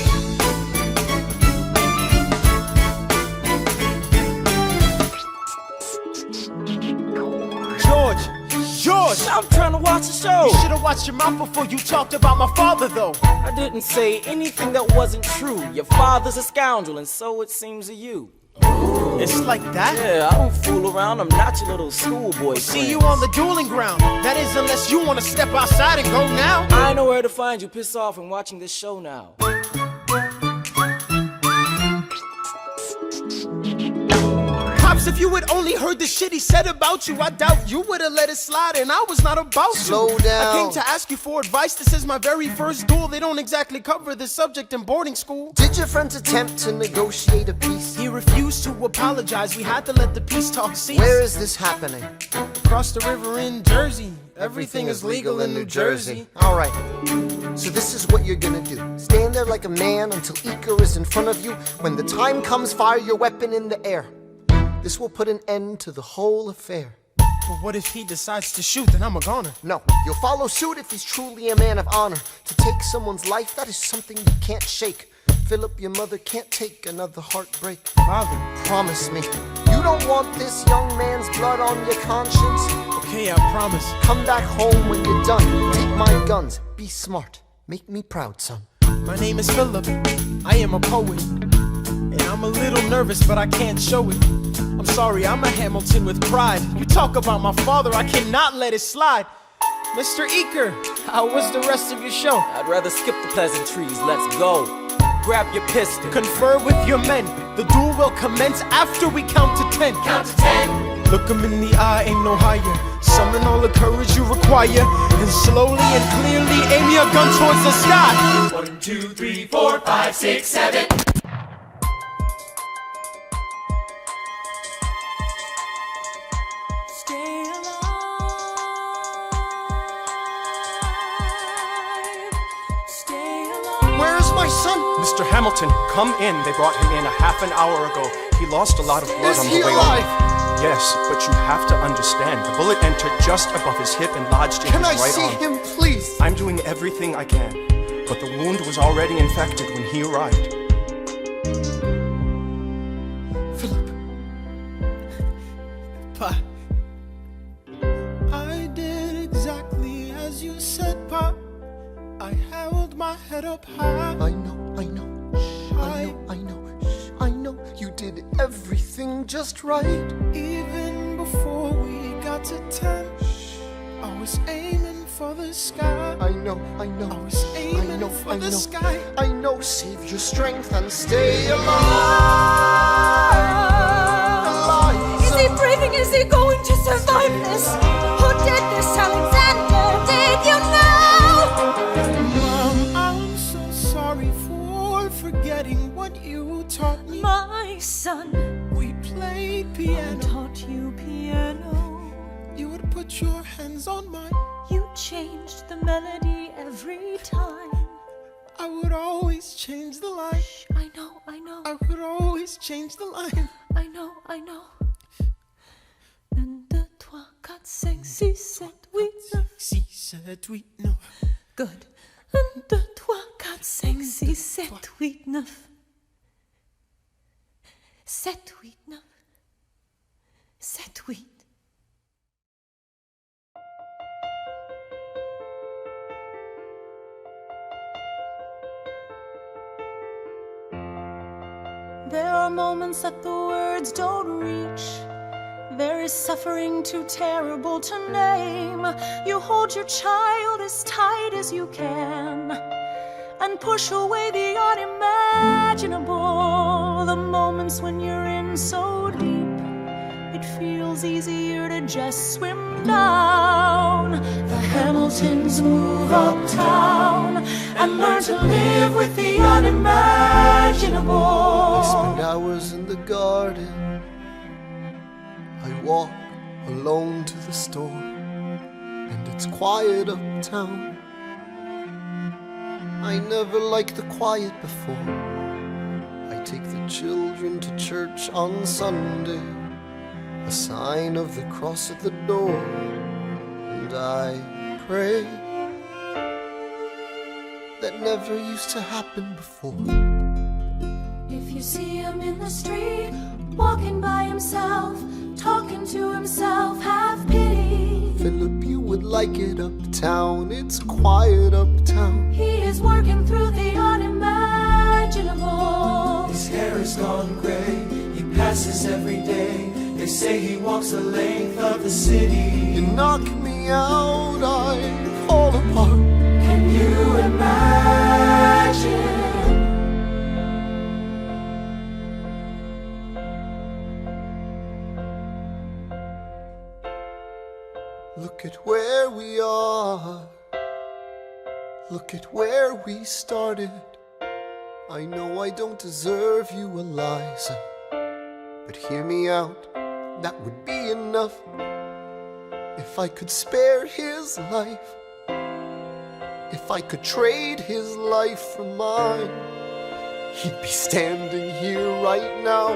George! I'm trying to watch the show. You should've watched your mouth before you talked about my father, though. I didn't say anything that wasn't true. Your father's a scoundrel, and so it seems to you. It's like that? Yeah, I don't fool around. I'm not your little schoolboy. See you on the dueling ground. That is, unless you want to step outside and go now. I know where to find you. Piss off and watching this show now. Pops, if you had only heard the shit he said about you, I doubt you would've let it slide, and I was not about to. Slow down. I came to ask you for advice. This is my very first duel. They don't exactly cover this subject in boarding school. Did your friends attempt to negotiate a peace? He refused to apologize. We had to let the peace talk cease. Where is this happening? Across the river in Jersey. Everything is legal in New Jersey. All right. So this is what you're gonna do. Stand there like a man until Iker is in front of you. When the time comes, fire your weapon in the air. This will put an end to the whole affair. But what if he decides to shoot? Then I'm a goner. No, you'll follow suit if he's truly a man of honor. To take someone's life, that is something you can't shake. Philip, your mother can't take another heartbreak. Father, promise me, you don't want this young man's blood on your conscience? Okay, I promise. Come back home when you're done. Take my guns. Be smart. Make me proud, son. My name is Philip. I am a poet. And I'm a little nervous, but I can't show it. I'm sorry, I'm a Hamilton with pride. You talk about my father, I cannot let it slide. Mr. Eaker, how was the rest of your show? I'd rather skip the pleasantries. Let's go. Grab your pistol. Confer with your men. The duel will commence after we count to 10. Count to 10. Look him in the eye, ain't no higher. Summon all the courage you require. And slowly and clearly aim your gun towards the sky. 1, 2, 3, 4, 5, 6, 7. My son! Mr. Hamilton, come in. They brought him in a half an hour ago. He lost a lot of blood on the way alive? over. Yes, but you have to understand. The bullet entered just above his hip and lodged in his right arm. Can I see him, please? I'm doing everything I can, but the wound was already infected when he arrived. Philip. Pa. I did exactly as you said, Pa. I held my head up high. I know. I know you did everything just right. Even before we got to 10, I was aiming for the sky. I know. I was aiming for the sky. I know. Save your strength and stay alive. Is he breathing? Is he going to survive this? Who did this, Alexander? Did you know? Mom, I'm so sorry for forgetting what you taught me. My son, we played piano. I taught you piano. You would put your hands on mine. You changed the melody every time. I would always change the line. Shh, I know. I would always change the line. I know. 1, 2, 3, 4, 5, 6, 7, 8, 9. 6, 7, 8, 9. Good. 1, 2, 3, 4, 5, 6, 7, 8, 9. 7, 8, 9. 7, 8. There are moments that the words don't reach. There is suffering too terrible to name. You hold your child as tight as you can and push away the unimaginable. The moments when you're in so deep, it feels easier to just swim down. The Hamiltons move uptown and learn to live with the unimaginable. I spend hours in the garden. I walk alone to the store, and it's quiet uptown. I never liked the quiet before. I take the children to church on Sunday, a sign of the cross at the door, and I pray. That never used to happen before. If you see him in the street, walking by himself, talking to himself, have pity. Philip, you would like it uptown. It's quiet uptown. He is working through the unimaginable. His hair is gone gray. He passes every day. They say he walks the length of the city. You knock me out, I fall apart. Can you imagine? Look at where we are. Look at where we started. I know I don't deserve you, Eliza, but hear me out, that would be enough. If I could spare his life, if I could trade his life for mine, he'd be standing here right now,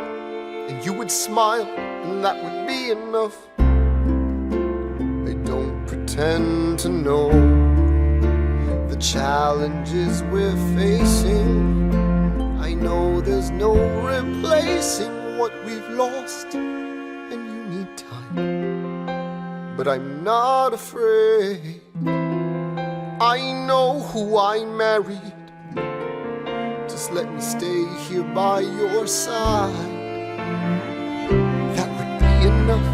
and you would smile, and that would be enough. I don't pretend to know the challenges we're facing. I know there's no replacing what we've lost, and you need time, but I'm not afraid. I know who I married. Just let me stay here by your side. That would be enough.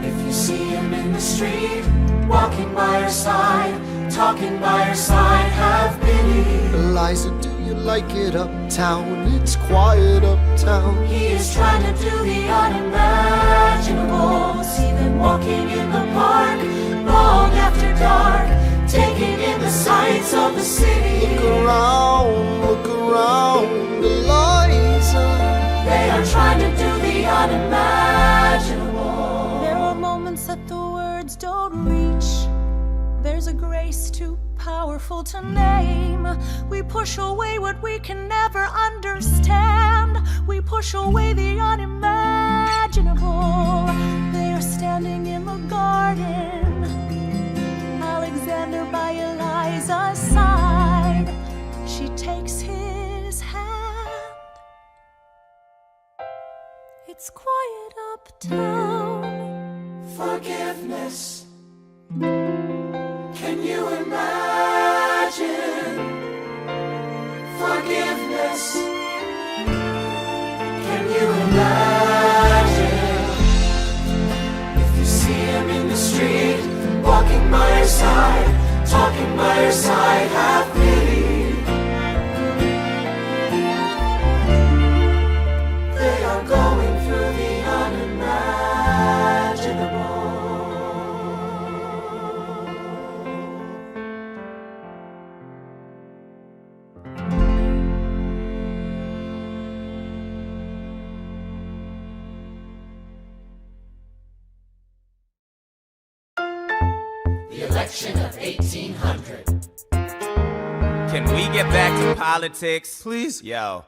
If you see him in the street, walking by her side, talking by her side, have pity. Eliza, do you like it uptown? It's quiet uptown. He is trying to do the unimaginable. See them walking in the park, long after dark, taking in the sights of the city. Look around, Eliza. They are trying to do the unimaginable. There are moments that the words don't reach. There's a grace too powerful to name. We push away what we can never understand. We push away the unimaginable. They are standing in the garden, Alexander by Eliza's side. She takes his hand. It's quiet uptown. Forgiveness. Can you imagine? Forgiveness. Can you imagine? If you see him in the street, walking by her side, talking by her side, have pity. They are going through the unimaginable. The election of 1800. Can we get back to politics? Please. Yo.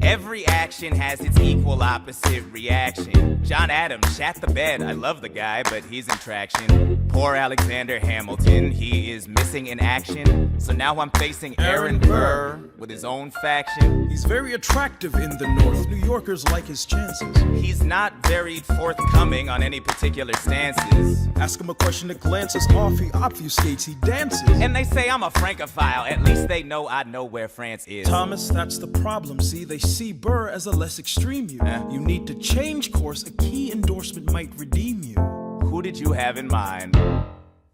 Every action has its equal opposite reaction. John Adams shat the bed. I love the guy, but he's in traction. Poor Alexander Hamilton, he is missing in action. So now I'm facing Aaron Burr with his own faction. He's very attractive in the North. New Yorkers like his chances. He's not very forthcoming on any particular stances. Ask him a question that glances off, he obfuscates, he dances. And they say I'm a Francophile. At least they know I know where France is. Thomas, that's the problem. See, they see Burr as a less extreme you. You need to change course. A key endorsement might redeem you. Who did you have in mind?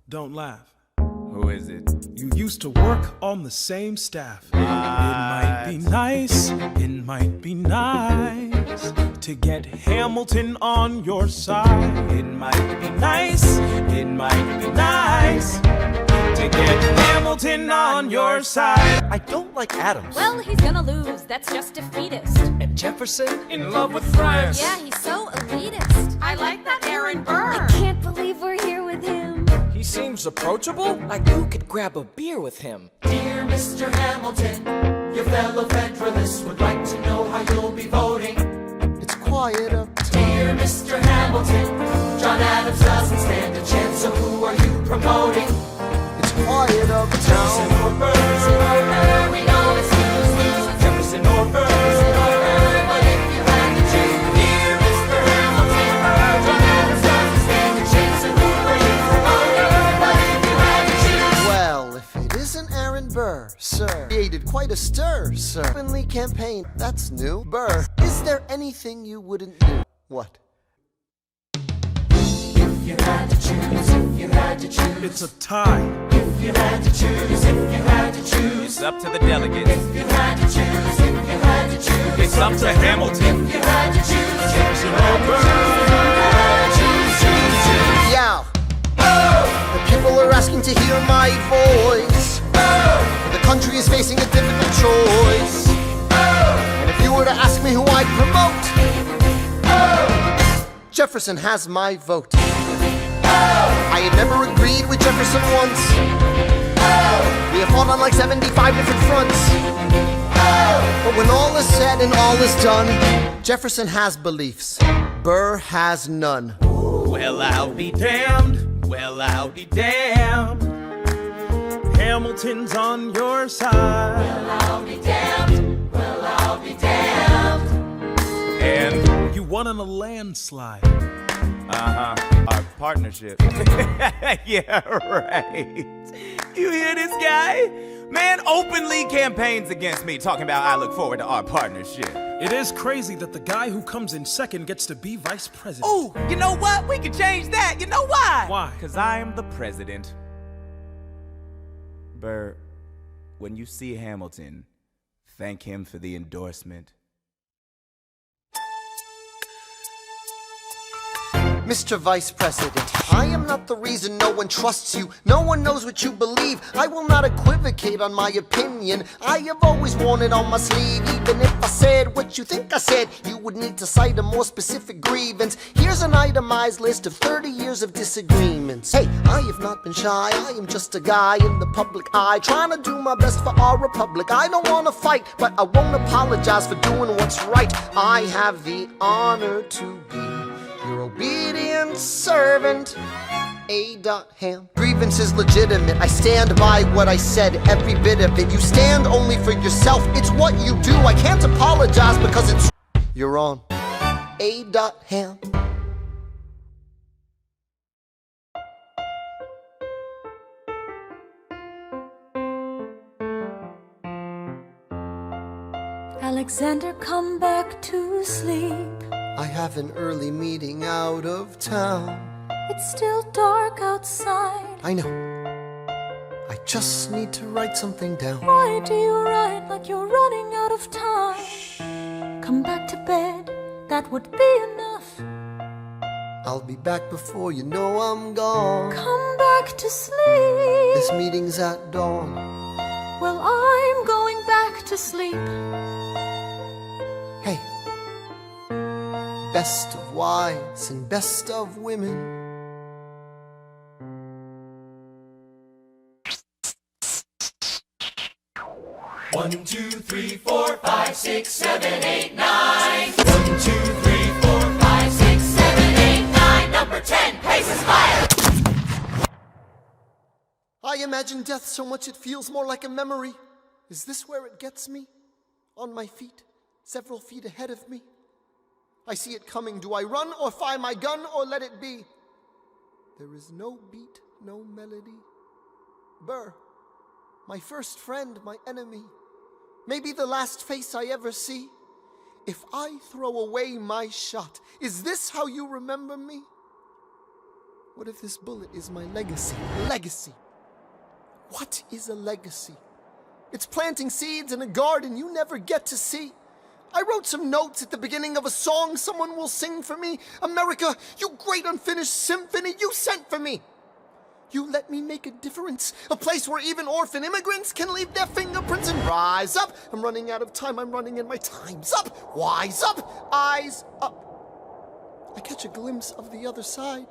Don't laugh. Who is it? You used to work on the same staff. It might be nice, it might be nice to get Hamilton on your side. It might be nice, it might be nice to get Hamilton on your side. I don't like Adams. Well, he's gonna lose. That's just defeatist. And Jefferson? In love with France. Yeah, he's so elitist. I like that Aaron Burr. I can't believe we're here with him. He seems approachable, like you could grab a beer with him. Dear Mr. Hamilton, your fellow Federalists would like to know how you'll be voting. It's quiet up. Dear Mr. Hamilton, John Adams doesn't stand a chance, so who are you promoting? It's quiet up. Jefferson or Burr, we know it's lose-lose. Jefferson or Burr, but if you had to choose, dear Mr. Hamilton, John Adams doesn't stand a chance, so who are you promoting? But if you had to choose, Well, if it isn't Aaron Burr, sir, created quite a stir, sir. Openly campaign, that's new. Burr, is there anything you wouldn't do? What? if you had to choose, if you had to choose, It's a tie. if you had to choose, if you had to choose, It's up to the delegates. if you had to choose, if you had to choose, It's up to Hamilton. if you had to choose, Jefferson or Burr, choose. Yeah. The people are asking to hear my voice. The country is facing a difficult choice. And if you were to ask me who I'd promote, Jefferson has my vote. I had never agreed with Jefferson once. We have fought on like 75 different fronts. But when all is said and all is done, Jefferson has beliefs. Burr has none. Well, I'll be damned. Well, I'll be damned. Hamilton's on your side. I'll be damned, well, I'll be damned. And You won on a landslide. our partnership. Yeah, right. You hear this guy? Man openly campaigns against me, talking about I look forward to our partnership. It is crazy that the guy who comes in second gets to be vice president. Oh, you know what? We can change that. You know why? Why? Because I'm the president. Burr, when you see Hamilton, thank him for the endorsement. Mr. Vice President, I am not the reason no one trusts you. No one knows what you believe. I will not equivocate on my opinion. I have always worn it on my sleeve. Even if I said what you think I said, you would need to cite a more specific grievance. Here's an itemized list of 30 years of disagreements. Hey, I have not been shy. I am just a guy in the public eye, trying to do my best for our republic. I don't want to fight, but I won't apologize for doing what's right. I have the honor to be your obedient servant, A. Ham. Grievance is legitimate. I stand by what I said, every bit of it. You stand only for yourself. It's what you do. I can't apologize because it's you're on. A. Ham. Alexander, come back to sleep. I have an early meeting out of town. It's still dark outside. I know. I just need to write something down. Why do you write like you're running out of time? Come back to bed, that would be enough. I'll be back before you know I'm gone. Come back to sleep. This meeting's at dawn. Well, I'm going back to sleep. Hey, best of wives and best of women. 1, 2, 3, 4, 5, 6, 7, 8, 9. 1, 2, 3, 4, 5, 6, 7, 8, 9. Number 10, paces higher. I imagine death so much it feels more like a memory. Is this where it gets me? On my feet, several feet ahead of me. I see it coming. Do I run or fire my gun or let it be? There is no beat, no melody. Burr, my first friend, my enemy. Maybe the last face I ever see. If I throw away my shot, is this how you remember me? What if this bullet is my legacy? Legacy. What is a legacy? It's planting seeds in a garden you never get to see. I wrote some notes at the beginning of a song someone will sing for me. America, you great unfinished symphony you sent for me. You let me make a difference, a place where even orphan immigrants can leave their fingerprints and rise up. I'm running out of time, I'm running and my time's up. Wise up, eyes up. I catch a glimpse of the other side.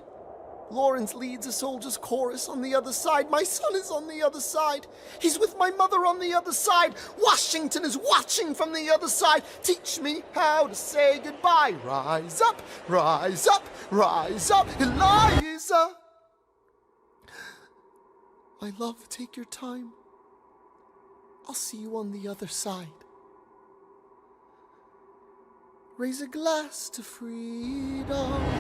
Lawrence leads a soldier's chorus on the other side. My son is on the other side. He's with my mother on the other side. Washington is watching from the other side. Teach me how to say goodbye. Rise up, rise up, rise up, Eliza. My love, take your time. I'll see you on the other side. Raise a glass to freedom.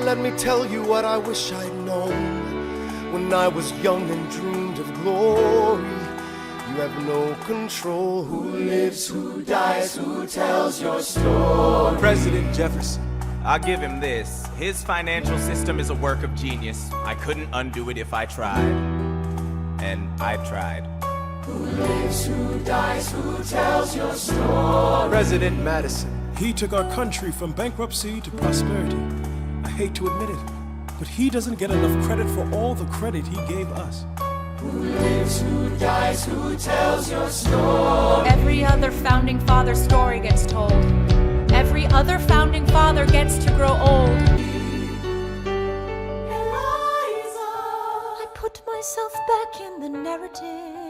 Let me tell you what I wish I'd known when I was young and dreamed of glory. You have no control. Who lives, who dies, who tells your story? President Jefferson. I'll give him this. His financial system is a work of genius. I couldn't undo it if I tried. And I tried. Who lives, who dies, who tells your story? President Madison. He took our country from bankruptcy to prosperity. I hate to admit it, but he doesn't get enough credit for all the credit he gave us. Who lives, who dies, who tells your story? Every other founding father's story gets told. Every other founding father gets to grow old. Eliza, I put myself back in the narrative.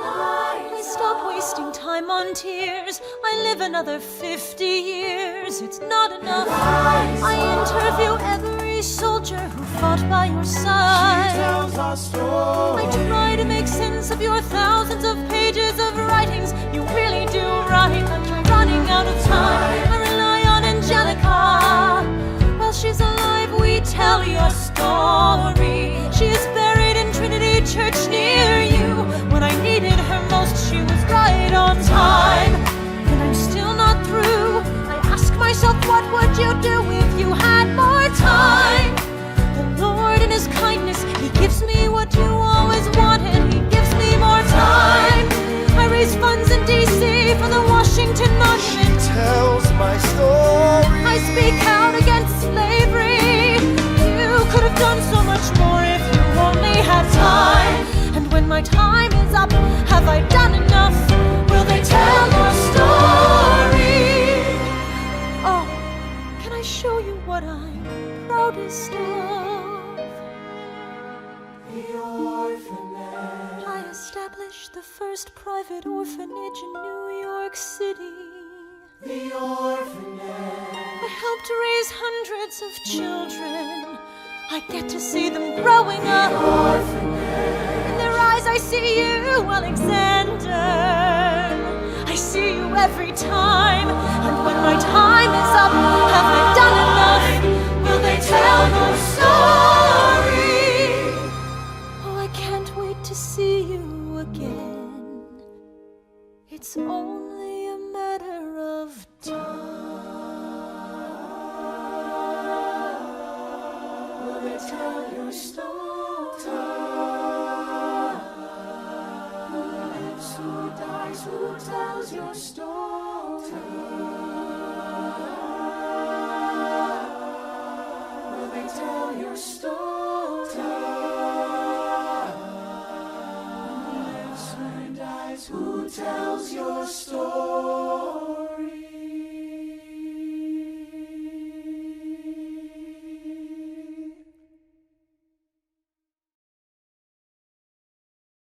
I stop wasting time on tears. I live another 50 years. It's not enough. I interview every soldier who fought by your side. She tells our story. I try to make sense of your thousands of pages of writings. You really do write like you're running out of time. I rely on Angelica. While she's alive, we tell your story. She is buried in Trinity Church near you. When I needed her most, she was right on time. And I'm still not through. I ask myself, what would you do if you had more time? The Lord in His kindness, He gives me what you always wanted. He gives me more time. I raise funds in D.C. for the Washington Monument. She tells my story. I speak out against slavery. You could have done so much more if you only had time. And when my time is up, have I done enough? Will they tell your story? Oh, can I show you what I'm proudest of? The orphanage. I established the first private orphanage in New York City. The orphanage. I helped raise hundreds of children. I get to see them growing up. In their eyes I see you, Alexander. I see you every time. And when my time is up, have I done enough? Will they tell your story? Oh, I can't wait to see you again. It's only a matter of time. Will they tell your story? Who lives, who dies, who tells your story? Will they tell your story? Who lives, who dies, who tells your story?